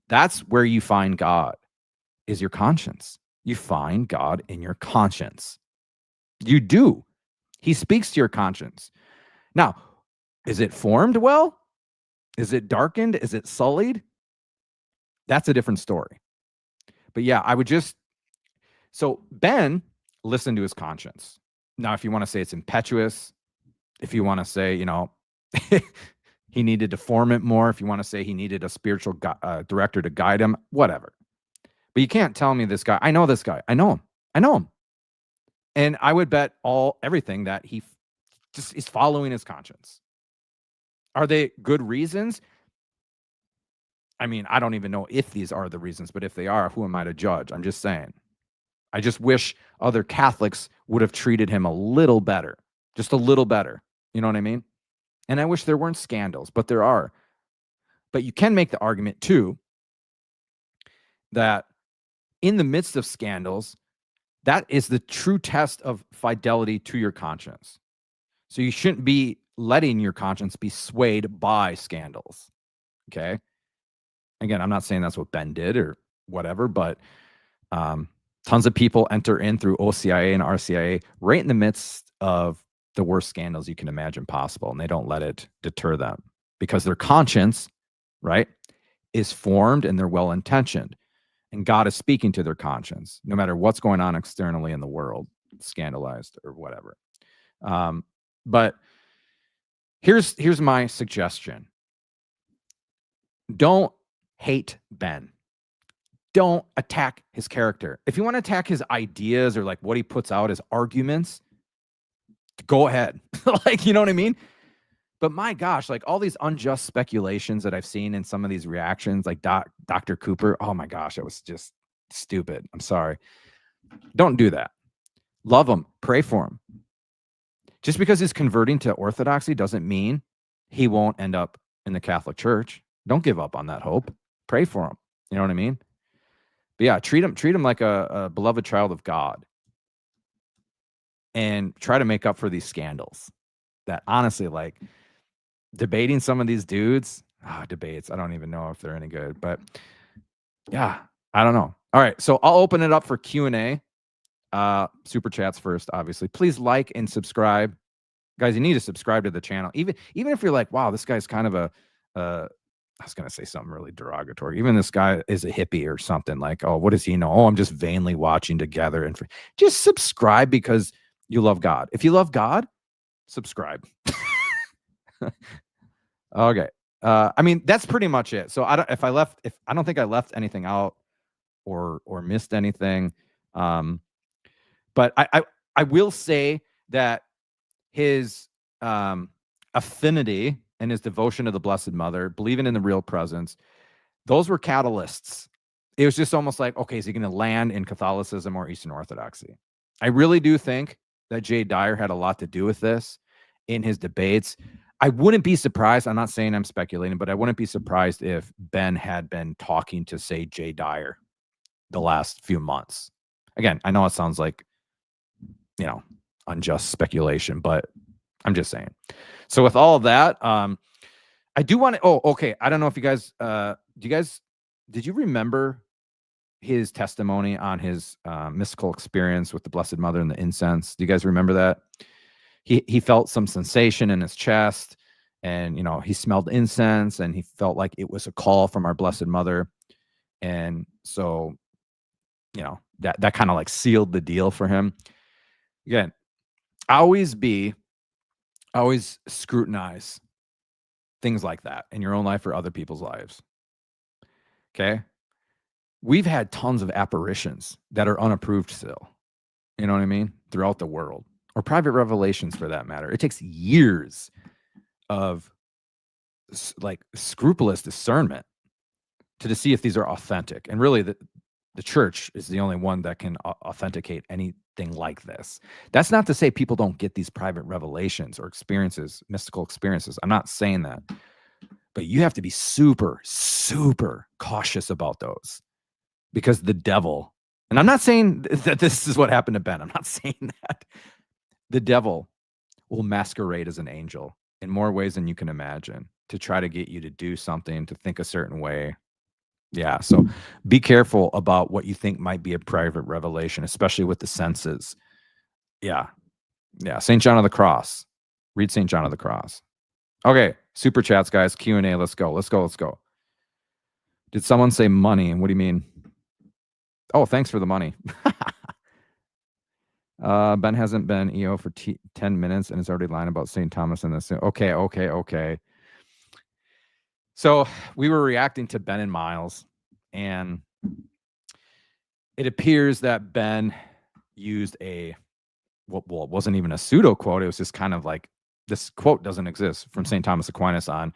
That's where you find God, is your conscience. You find God in your conscience. You do. He speaks to your conscience. Now, is it formed well? Is it darkened? Is it sullied? That's a different story. But yeah, so Ben listened to his conscience. Now, if you want to say it's impetuous, if you want to say, he needed to form it more, if you want to say he needed a spiritual director to guide him, whatever. But you can't tell me this guy. I know this guy. I know him. And I would bet everything that he just is following his conscience. Are they good reasons? I mean, I don't even know if these are the reasons, but if they are, who am I to judge? I'm just saying. I just wish other Catholics would have treated him a little better, just a little better. You know what I mean? And I wish there weren't scandals, but there are. But you can make the argument too that in the midst of scandals, that is the true test of fidelity to your conscience. So you shouldn't be letting your conscience be swayed by scandals. Okay? Again, I'm not saying that's what Ben did or whatever, but tons of people enter in through OCIA and RCIA right in the midst of the worst scandals you can imagine possible, and they don't let it deter them because their conscience, right, is formed and they're well-intentioned. and God is speaking to their conscience, no matter what's going on externally in the world, scandalized or whatever. But here's my suggestion. Don't hate Ben. Don't attack his character. If you want to attack his ideas or like what he puts out as arguments, go ahead. Like, you know what I mean? But my gosh, like all these unjust speculations that I've seen in some of these reactions, like Dr. Cooper, oh my gosh, it was just stupid. I'm sorry. Don't do that. Love him. Pray for him. Just because he's converting to Orthodoxy doesn't mean he won't end up in the Catholic Church. Don't give up on that hope. Pray for him. You know what I mean? But yeah, treat him like a beloved child of God. And try to make up for these scandals that honestly, like debating some of these dudes, debates, I don't even know if they're any good, but yeah, I don't know. All right, so I'll open it up for Q&A. Super chats first, obviously. Please like and subscribe. Guys, you need to subscribe to the channel. Even if you're like, wow, this guy's kind of I was going to say something really derogatory. Even this guy is a hippie or something like, oh, what does he know? Oh, I'm just vainly watching together. And just subscribe because you love God. If you love God, subscribe. Okay. I mean, that's pretty much it. So I don't think I left anything out or missed anything. But I will say that his affinity and his devotion to the Blessed Mother, believing in the real presence, those were catalysts. It was just almost like, okay, is he going to land in Catholicism or Eastern Orthodoxy? I really do think that Jay Dyer had a lot to do with this in his debates. I wouldn't be surprised. I'm not saying I'm speculating, but I wouldn't be surprised if Ben had been talking to, say, Jay Dyer the last few months. Again, I know it sounds like, unjust speculation, but I'm just saying. So with all of that, I do want to, okay. I don't know if you guys, did you remember his testimony on his mystical experience with the Blessed Mother and the incense? Do you guys remember that? He felt some sensation in his chest and, he smelled incense and he felt like it was a call from our Blessed Mother. And so, that kind of like sealed the deal for him. Again, always scrutinize things like that in your own life or other people's lives. Okay. We've had tons of apparitions that are unapproved still, you know what I mean? Throughout the world, or private revelations for that matter. It takes years of like scrupulous discernment to see if these are authentic. And really the church is the only one that can authenticate anything like this. That's not to say people don't get these private revelations or experiences, mystical experiences. I'm not saying that, but you have to be super, super cautious about those because the devil, and I'm not saying that this is what happened to Ben. I'm not saying that. The devil will masquerade as an angel in more ways than you can imagine to try to get you to do something, to think a certain way. Yeah, so be careful about what you think might be a private revelation, especially with the senses. Yeah. St. John of the Cross. Read St. John of the Cross. Okay, super chats, guys. Q&A. Let's go. Did someone say money? What do you mean? Oh, thanks for the money. Ben hasn't been EO for 10 minutes and is already lying about St. Thomas in this. Okay. So we were reacting to Ben and Miles, and it appears that Ben used it wasn't even a pseudo quote. It was just kind of like, this quote doesn't exist, from St. Thomas Aquinas on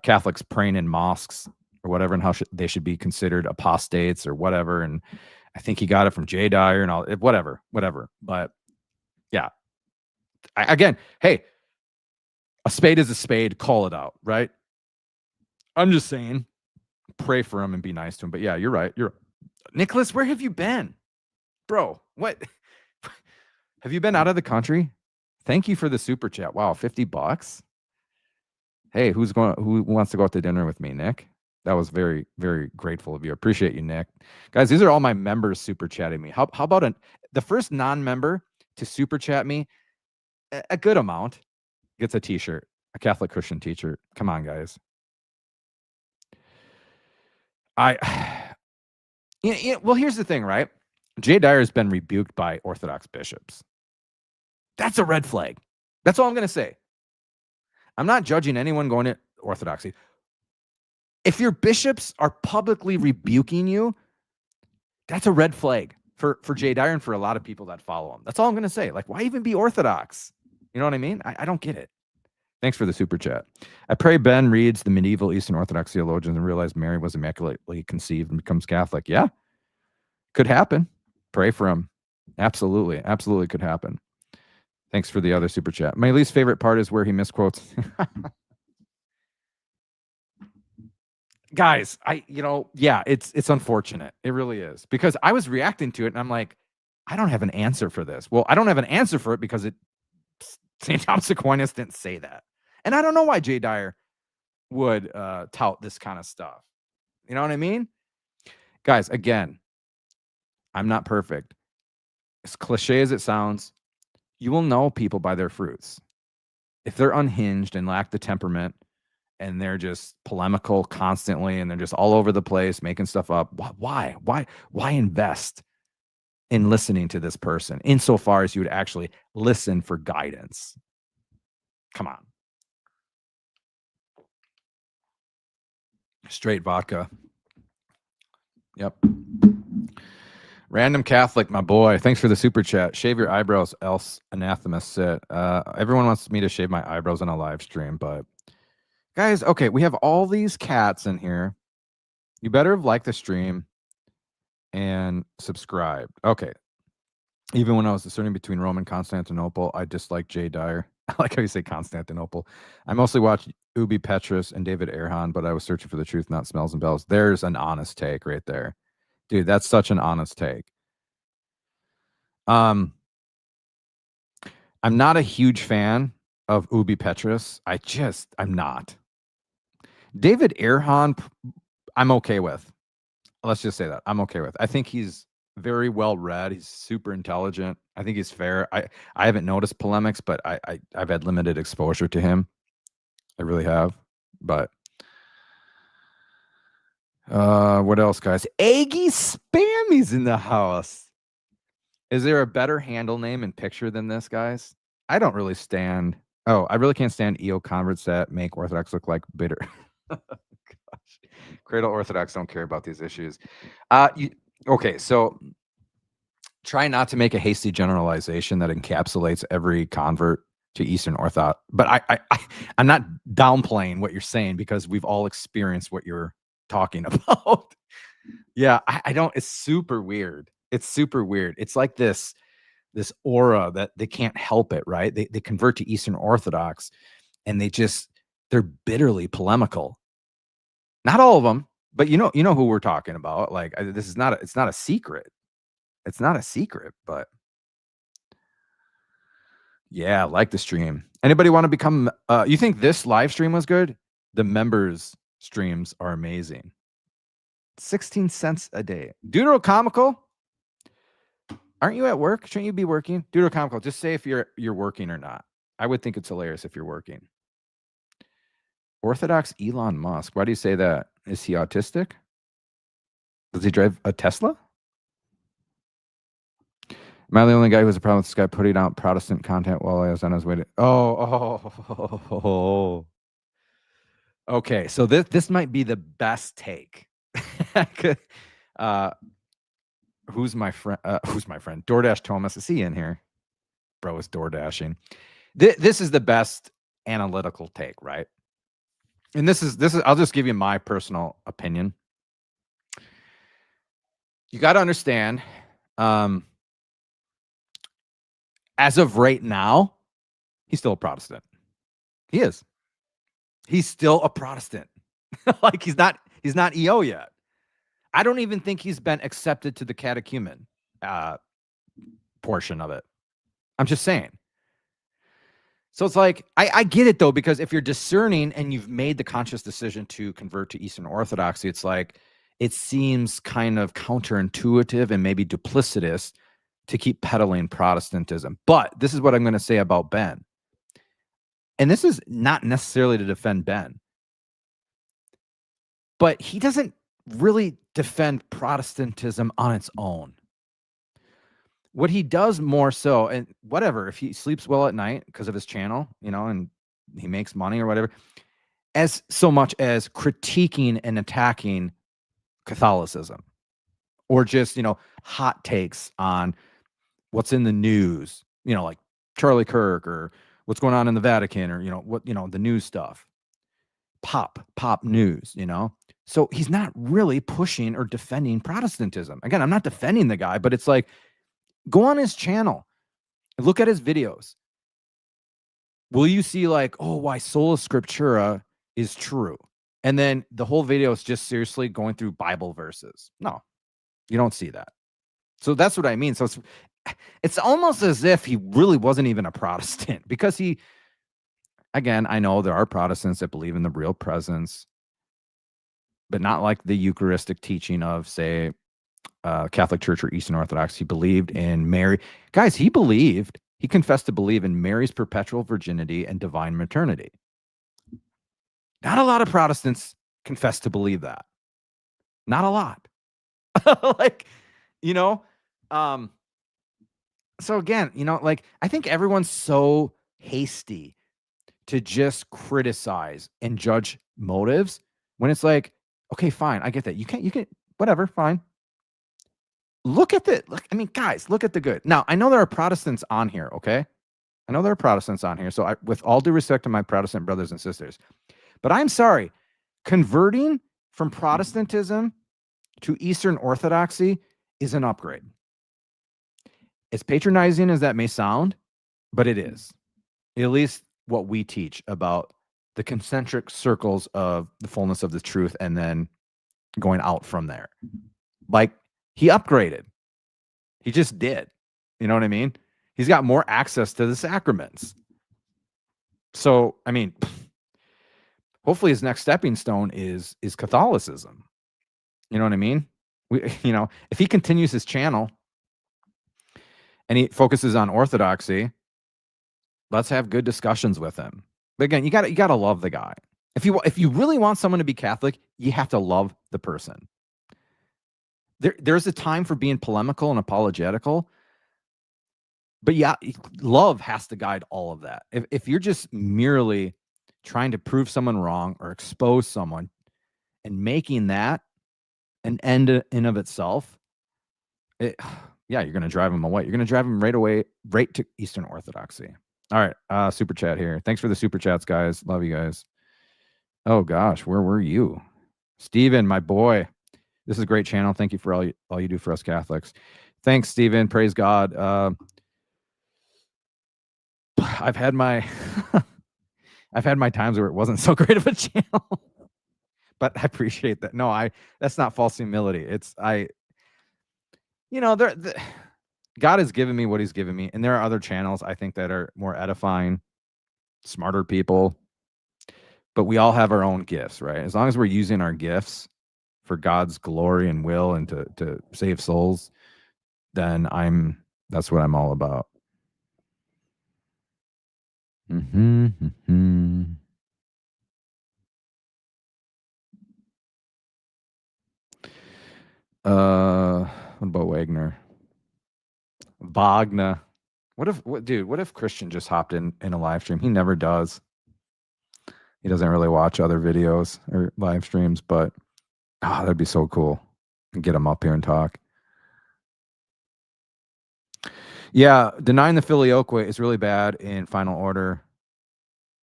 Catholics praying in mosques or whatever, and how they should be considered apostates or whatever. And I think he got it from Jay Dyer and all, whatever. But yeah, again, hey, a spade is a spade. Call it out, right? I'm just saying, pray for him and be nice to him. But yeah, you're right. Nicholas, where have you been? Bro, what? Have you been out of the country? Thank you for the super chat. Wow, $50. Hey, who wants to go out to dinner with me, Nick? That was very, very grateful of you. Appreciate you, Nick. Guys, these are all my members super chatting me. How about the first non-member to super chat me a good amount gets a t-shirt, a Catholic Christian t-shirt. Come on, guys. Well, here's the thing, right? Jay Dyer has been rebuked by Orthodox bishops. That's a red flag. That's all I'm going to say. I'm not judging anyone going to Orthodoxy. If your bishops are publicly rebuking you, that's a red flag for Jay Dyer and for a lot of people that follow him. That's all I'm going to say. Like, why even be Orthodox? You know what I mean? I don't get it. Thanks for the super chat. I pray Ben reads the medieval Eastern Orthodox theologians and realizes Mary was immaculately conceived and becomes Catholic. Yeah, could happen. Pray for him. Absolutely. Absolutely could happen. Thanks for the other super chat. My least favorite part is where he misquotes. Guys, yeah, it's unfortunate. It really is. Because I was reacting to it and I'm like, I don't have an answer for this. Well, I don't have an answer for it because St. Thomas Aquinas didn't say that. And I don't know why Jay Dyer would tout this kind of stuff. You know what I mean? Guys, again, I'm not perfect. As cliche as it sounds, you will know people by their fruits. If they're unhinged and lack the temperament and they're just polemical constantly and they're just all over the place making stuff up, why invest in listening to this person insofar as you would actually listen for guidance? Come on. Straight vodka. Yep. Random Catholic, my boy. Thanks for the super chat. Shave your eyebrows, else anathema sit. Everyone wants me to shave my eyebrows on a live stream, but guys, okay, we have all these cats in here. You better have liked the stream and subscribed. Okay. Even when I was discerning between Rome and Constantinople, I disliked Jay Dyer. I like how you say Constantinople. I mostly watched Ubi Petrus and David Erhan, but I was searching for the truth, not smells and bells. There's an honest take right there. Dude, that's such an honest take. I'm not a huge fan of Ubi Petrus. I'm not. David Erhan, I'm okay with. Let's just say that. I'm okay with. I think he's very well read. He's super intelligent. I think he's fair. I haven't noticed polemics, but I've had limited exposure to him. I really have. But what else, guys? Aggie Spammy's in the house. Is there a better handle name and picture than this, guys? I don't really stand. Oh, I really can't stand EO converts that make Orthodox look like bitter. Gosh. Cradle Orthodox don't care about these issues. Okay, so try not to make a hasty generalization that encapsulates every convert to Eastern Orthodox. But I'm not downplaying what you're saying because we've all experienced what you're talking about. Yeah, I don't. It's super weird. It's super weird. It's like this aura that they can't help it, right? They convert to Eastern Orthodox and they're bitterly polemical. Not all of them, but you know who we're talking about. Like it's not a secret. It's not a secret, but yeah, I like the stream. Anybody want to become you think this live stream was good? The members streams are amazing. 16 cents a day. Deuterocomical? Aren't you at work? Shouldn't you be working? Deuterocomical, just say if you're working or not. I would think it's hilarious if you're working. Orthodox Elon Musk. Why do you say that? Is he autistic? Does he drive a Tesla? Am I the only guy who has a problem with this guy putting out Protestant content while I was on his way to... Oh. Okay, so this might be the best take. Who's my friend? DoorDash Thomas. Is he in here? Bro is DoorDashing. This is the best analytical take, right? And this is I'll just give you my personal opinion. You got to understand, as of right now, he's still a Protestant. He is. He's still a Protestant. Like he's not EO yet. I don't even think he's been accepted to the catechumen portion of it. I'm just saying. So it's like, I get it though, because if you're discerning and you've made the conscious decision to convert to Eastern Orthodoxy, it's like, it seems kind of counterintuitive and maybe duplicitous to keep peddling Protestantism. But this is what I'm going to say about Ben. And this is not necessarily to defend Ben, but he doesn't really defend Protestantism on its own. What he does more so, and whatever, if he sleeps well at night because of his channel, and he makes money or whatever, as so much as critiquing and attacking Catholicism, or just, hot takes on what's in the news, like Charlie Kirk, or what's going on in the Vatican, or, the news stuff, pop news, So he's not really pushing or defending Protestantism. Again, I'm not defending the guy, but it's like, go on his channel, look at his videos. Will you see like, oh, why sola scriptura is true? And then the whole video is just seriously going through Bible verses. No, you don't see that. So that's what I mean. So it's almost as if he really wasn't even a Protestant, because again, I know there are Protestants that believe in the real presence, but not like the Eucharistic teaching of, say, Catholic Church or Eastern Orthodox. He believed in Mary. Guys, he confessed to believe in Mary's perpetual virginity and divine maternity. Not a lot of Protestants confess to believe that. Not a lot. Like, so again, like, I think everyone's so hasty to just criticize and judge motives, when it's like, okay, fine, I get that. You can, whatever, fine. Guys, look at the good. Now, I know there are Protestants on here, okay? I know there are Protestants on here. So with all due respect to my Protestant brothers and sisters, but I'm sorry, converting from Protestantism to Eastern Orthodoxy is an upgrade. As patronizing as that may sound, but it is. At least what we teach about the concentric circles of the fullness of the truth, and then going out from there. Like, he upgraded. He just did. You know what I mean? He's got more access to the sacraments. So, hopefully his next stepping stone is Catholicism. You know what I mean? If he continues his channel and he focuses on Orthodoxy, let's have good discussions with him. But again, you gotta love the guy. If you really want someone to be Catholic, you have to love the person. There's a time for being polemical and apologetical, but yeah, love has to guide all of that. If you're just merely trying to prove someone wrong or expose someone and making that an end in of itself, you're going to drive them away. You're going to drive them right to Eastern Orthodoxy. All right, super chat here. Thanks for the super chats, guys. Love you guys. Oh gosh, where were you? Steven, my boy. This is a great channel. Thank you for all you do for us Catholics. Thanks, Steven. Praise God. I've had my times where it wasn't so great of a channel, but I appreciate that. No, that's not false humility. God has given me what he's given me. And there are other channels, I think, that are more edifying, smarter people, but we all have our own gifts, right? As long as we're using our gifts for God's glory and will, and to save souls, then that's what I'm all about. What about Wagner? What if Christian just hopped in a live stream? He never does. He doesn't really watch other videos or live streams, but that'd be so cool. Get him up here and talk. Yeah, denying the filioque is really bad in Final Order.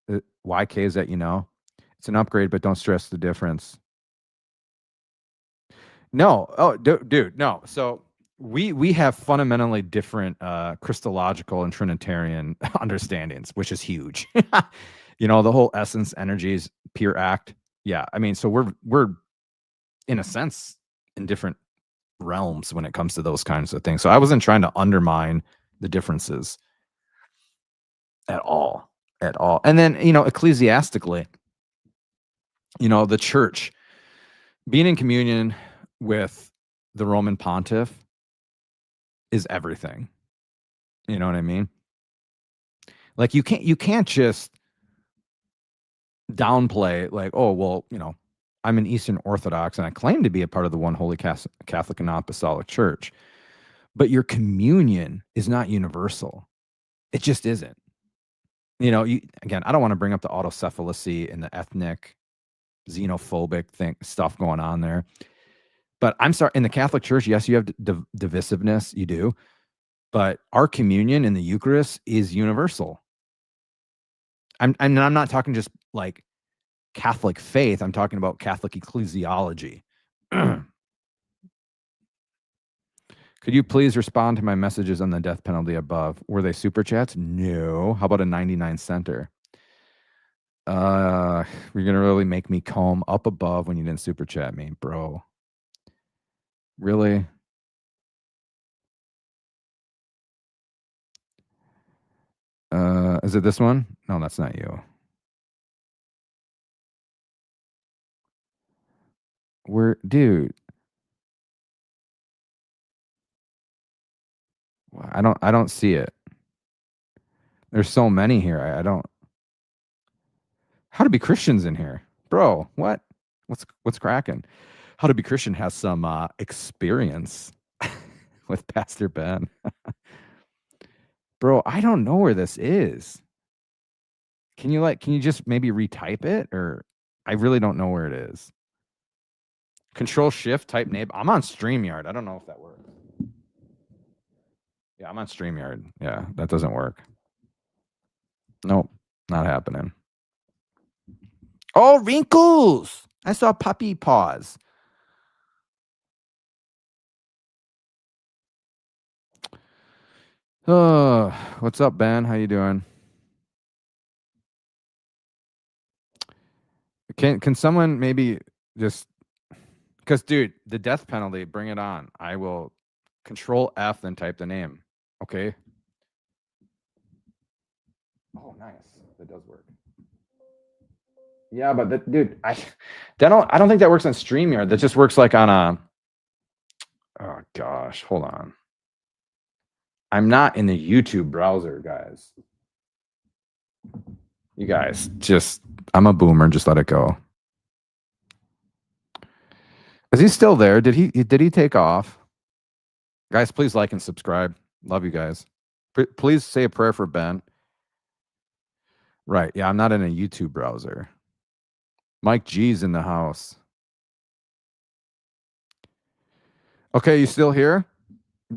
The YK is that, it's an upgrade, but don't stress the difference. No. Oh, dude, no. So we have fundamentally different Christological and Trinitarian understandings, which is huge. The whole essence, energies, pure act. Yeah, so we're in a sense in different realms when it comes to those kinds of things. So I wasn't trying to undermine the differences at all. And then, ecclesiastically, the church being in communion with the Roman pontiff is everything. You know what I mean? Like, you can't just downplay, like, oh, well, I'm an Eastern Orthodox and I claim to be a part of the one holy Catholic and Apostolic Church. But your communion is not universal. It just isn't. Again, I don't want to bring up the autocephaly and the ethnic xenophobic stuff going on there. But I'm sorry, in the Catholic Church, yes, you have divisiveness, you do. But our communion in the Eucharist is universal. I'm not talking just like Catholic faith. I'm talking about Catholic ecclesiology. Could you please respond to my messages on the death penalty above? Were they super chats? No. How about a 99 center? You're gonna really make me comb up above when you didn't super chat me, bro. Really? Is it this one? No, that's not you. Dude. I don't see it. There's so many here. I don't. How to Be Christians in here, bro? What? What's cracking? How to Be Christian has some experience with Pastor Ben. Bro, I don't know where this is. Can you just maybe retype it? Or I really don't know where it is. Control Shift, type name. I'm on StreamYard. I don't know if that works. Yeah, I'm on StreamYard. Yeah, that doesn't work. Nope, not happening. Oh, wrinkles! I saw puppy paws. Oh, what's up, Ben? How you doing? Can someone maybe just, because dude, the death penalty, bring it on. I will Control F then type the name. Okay. Oh, nice. That does work. Yeah, but dude, I don't think that works on StreamYard. That just works like on a. Oh gosh, hold on. I'm not in the YouTube browser, guys. You guys, I'm a boomer. Just let it go. Is he still there? Did he take off? Guys, please like and subscribe. Love you guys. Please say a prayer for Ben. Right. Yeah, I'm not in a YouTube browser. Mike G's in the house. Okay, you still here?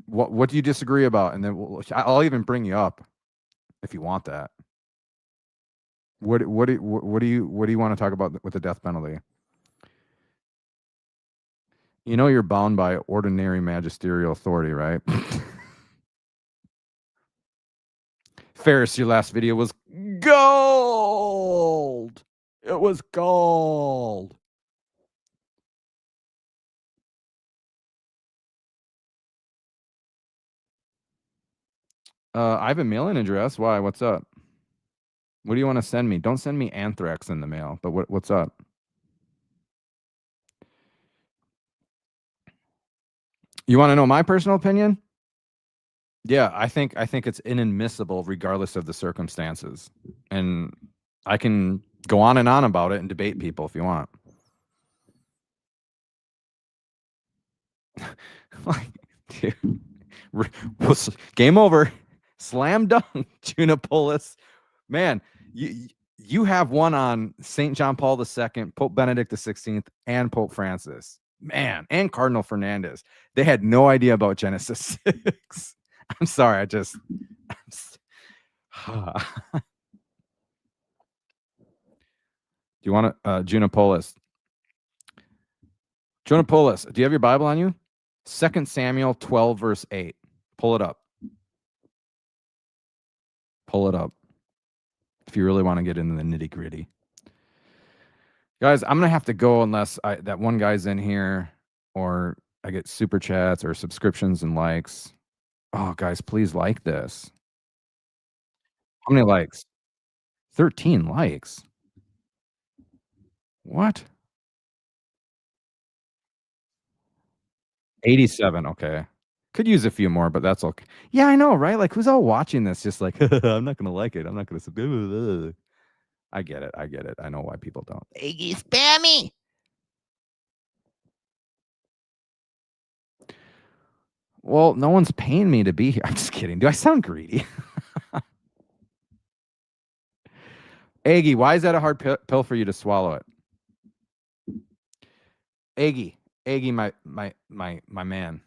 What do you disagree about? And then I'll even bring you up if you want that. What do you want to talk about with the death penalty? You know you're bound by ordinary magisterial authority, right? Ferris, your last video was gold. It was gold. I have a mailing address. Why? What's up? What do you want to send me? Don't send me anthrax in the mail. But what's up? You want to know my personal opinion? Yeah, I think it's inadmissible regardless of the circumstances. And I can go on and on about it and debate people if you want. Like, dude, game over. Slam dunk, Junipolis. Man, you have one on St. John Paul II, Pope Benedict XVI, and Pope Francis. Man, and Cardinal Fernandez. They had no idea about Genesis 6. I'm sorry, do you want to Junipolis? Junipolis, do you have your Bible on you? 2 Samuel 12, verse 8. Pull it up. Pull it up. If you really want to get into the nitty-gritty. Guys, I'm going to have to go unless that one guy's in here or I get super chats or subscriptions and likes. Oh, guys, please like this. How many likes? 13 likes. What? 87. Okay. Could use a few more, but that's okay. Yeah, I know, right? Like, who's all watching this? Just like, I'm not going to like it. I'm not going to subscribe. I get it. I know why people don't. Iggy spammy. Well, no one's paying me to be here. I'm just kidding. Do I sound greedy? Aggie, why is that a hard pill for you to swallow it? Aggie, my man.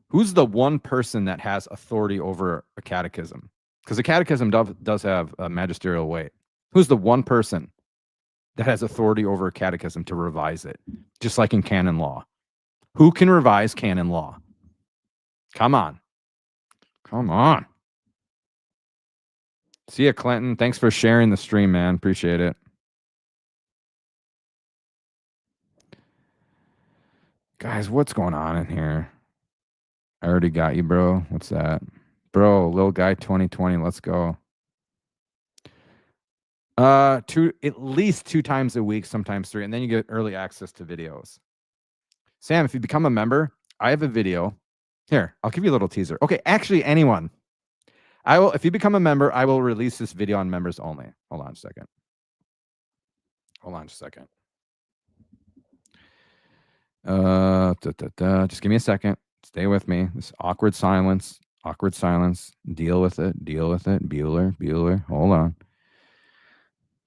Who's the one person that has authority over a catechism? Because a catechism does have a magisterial weight. Who's the one person that has authority over a catechism to revise it? Just like in canon law. Who can revise canon law? Come on. Come on. See ya, Clinton. Thanks for sharing the stream, man. Appreciate it. Guys, what's going on in here? I already got you, bro. What's that? Bro, little guy 2020. Let's go. At least 2 times a week, sometimes 3, and then you get early access to videos. Sam, if you become a member, I have a video. Here, I'll give you a little teaser. Okay, actually, anyone. If you become a member, I will release this video on members only. Hold on a second. Just give me a second. Stay with me. This awkward silence. Deal with it. Bueller. Hold on.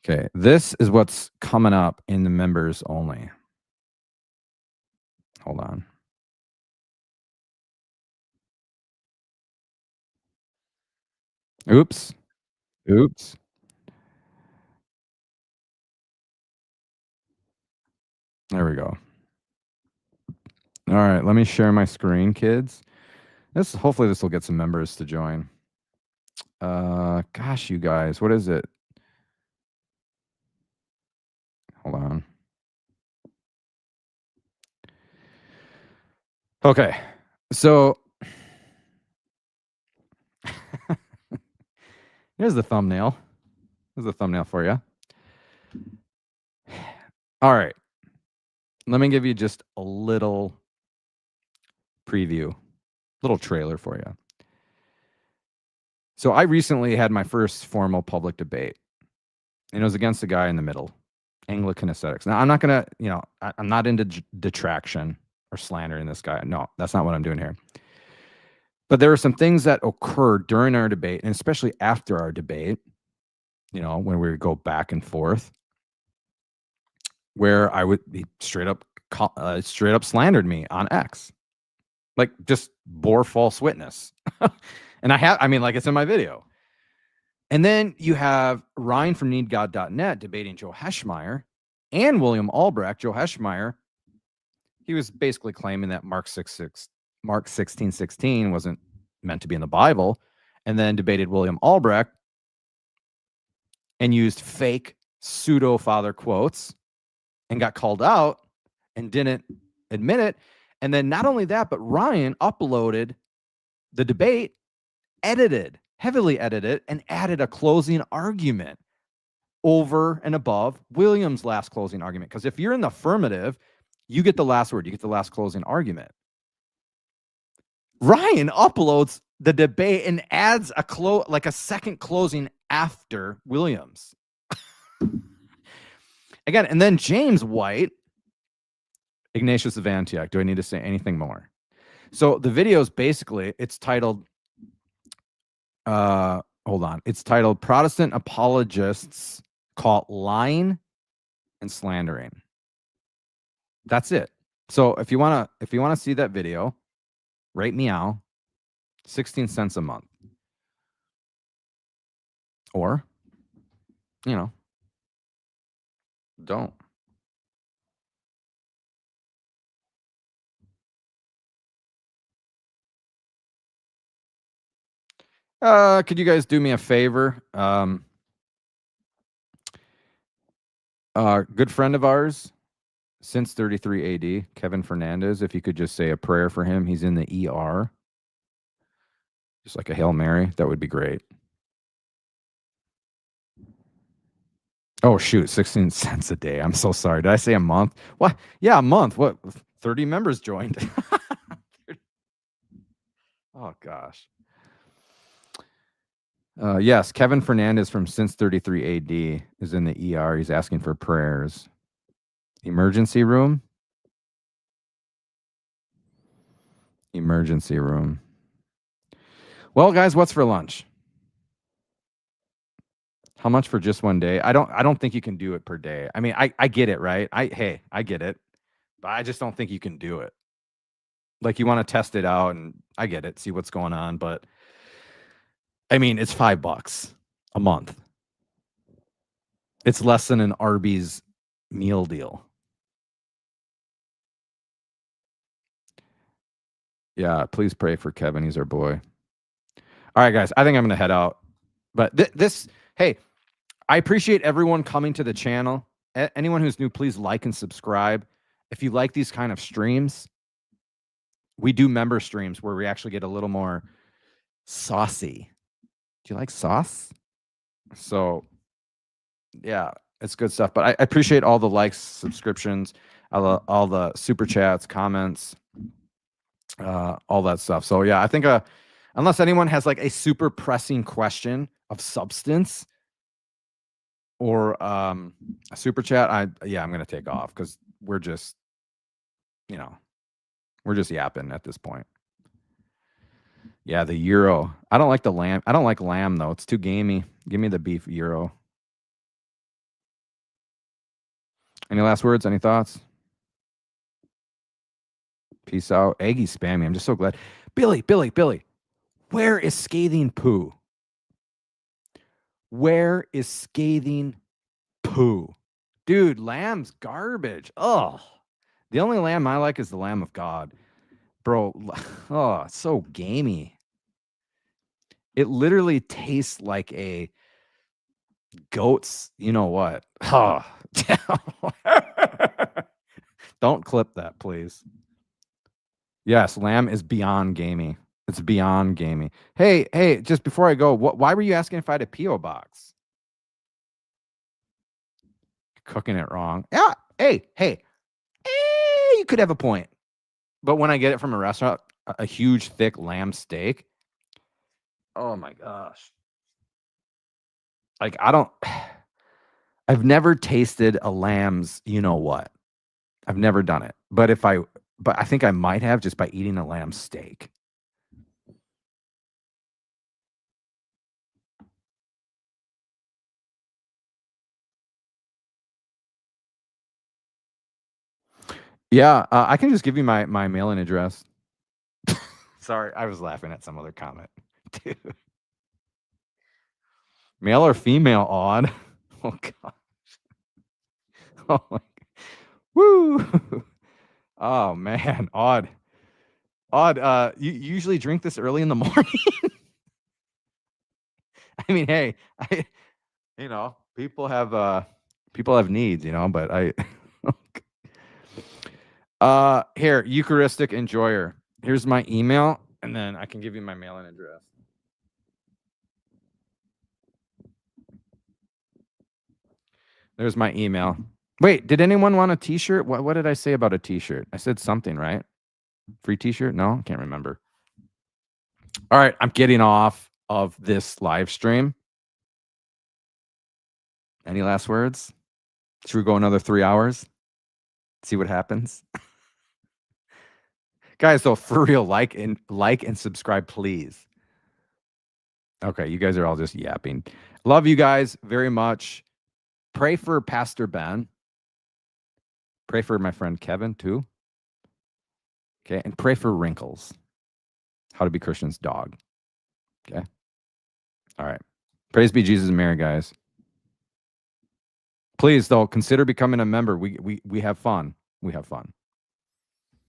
Okay, this is what's coming up in the members only. Hold on. Oops. There we go. All right, let me share my screen, kids. Hopefully this will get some members to join. Gosh, you guys, what is it? Hold on. Okay, so here's the thumbnail. Here's the thumbnail for you. All right, let me give you just a little preview, little trailer for you. So I recently had my first formal public debate, and it was against a guy in the middle, Anglican ascetics. Now, I'm not going to, I'm not into detraction or slandering this guy. No, that's not what I'm doing here. But there were some things that occurred during our debate, and especially after our debate, when we would go back and forth, where I would be straight up slandered me on X, like just bore false witness. And like it's in my video. And then you have Ryan from needgod.net debating Joe Heschmeyer and William Albrecht. Joe Heschmeyer, he was basically claiming that Mark 16:16 wasn't meant to be in the Bible, and then debated William Albrecht and used fake pseudo father quotes and got called out and didn't admit it. And then not only that, but Ryan uploaded the debate, heavily edited, and added a closing argument over and above William's last closing argument. Because if you're in the affirmative, you get the last word, you get the last closing argument. Ryan uploads the debate and adds a second closing after Williams. Again, and then James White, Ignatius of Antioch. Do I need to say anything more? So the video is basically, it's titled, it's titled Protestant Apologists Caught Lying and Slandering. That's it. So if you want to see that video, right meow, 16 cents a month. Or, don't. Could you guys do me a favor? Good friend of ours since 33 AD, Kevin Fernandez, if you could just say a prayer for him. He's in the ER. Just like a Hail Mary, that would be great. Oh, shoot, 16 cents a day. I'm so sorry. Did I say a month? What? Yeah, a month. What? 30 members joined. Oh, gosh. Yes, Kevin Fernandez from Since 33 AD is in the ER. He's asking for prayers. Emergency room? Emergency room. Well, guys, what's for lunch? How much for just one day? I don't think you can do it per day. I mean, I get it, right? I get it. But I just don't think you can do it. Like, you want to test it out, and I get it, see what's going on, but I mean, it's $5 a month. It's less than an Arby's meal deal. Yeah, please pray for Kevin. He's our boy. All right, guys, I think I'm going to head out. But hey, I appreciate everyone coming to the channel. Anyone who's new, please like and subscribe. If you like these kind of streams, we do member streams where we actually get a little more saucy. Do you like sauce? So, yeah, it's good stuff. But I appreciate all the likes, subscriptions, all the super chats, comments, all that stuff. So, yeah, I think unless anyone has like a super pressing question of substance or a super chat, I'm going to take off because we're just, we're just yapping at this point. Yeah, the gyro. I don't like the lamb. I don't like lamb, though. It's too gamey. Give me the beef gyro. Any last words? Any thoughts? Peace out. Aggie spammy. I'm just so glad. Billy. Where is scathing poo? Where is scathing poo? Dude, lamb's garbage. Oh, the only lamb I like is the Lamb of God. Bro, oh, it's so gamey. It literally tastes like a goat's, you know what? Oh. Don't clip that, please. Yes, lamb is beyond gamey. It's beyond gamey. Hey, just before I go, why were you asking if I had a P.O. box? Cooking it wrong. Yeah, hey, you could have a point. But when I get it from a restaurant, a huge, thick lamb steak, oh my gosh. Like, I've never tasted a lamb's, you know what? I've never done it. But I think I might have just by eating a lamb steak. Yeah, I can just give you my mailing address. Sorry, I was laughing at some other comment. Dude. Male or female, odd? Oh, gosh. Oh, my. Woo. Oh, man, odd. You usually drink this early in the morning? I mean, hey, people have needs, but here, Eucharistic enjoyer. Here's my email, and then I can give you my mailing address. There's my email. Wait, did anyone want a t-shirt? What did I say about a t-shirt? I said something, right? Free t-shirt? No, I can't remember. All right, I'm getting off of this live stream. Any last words? Should we go another 3 hours? See what happens? Guys, though, for real, like and subscribe, please. Okay, you guys are all just yapping. Love you guys very much. Pray for Pastor Ben. Pray for my friend Kevin, too. Okay, and pray for Wrinkles. How to Be Christian's dog. Okay. All right. Praise be Jesus and Mary, guys. Please, though, consider becoming a member. We have fun. We have fun.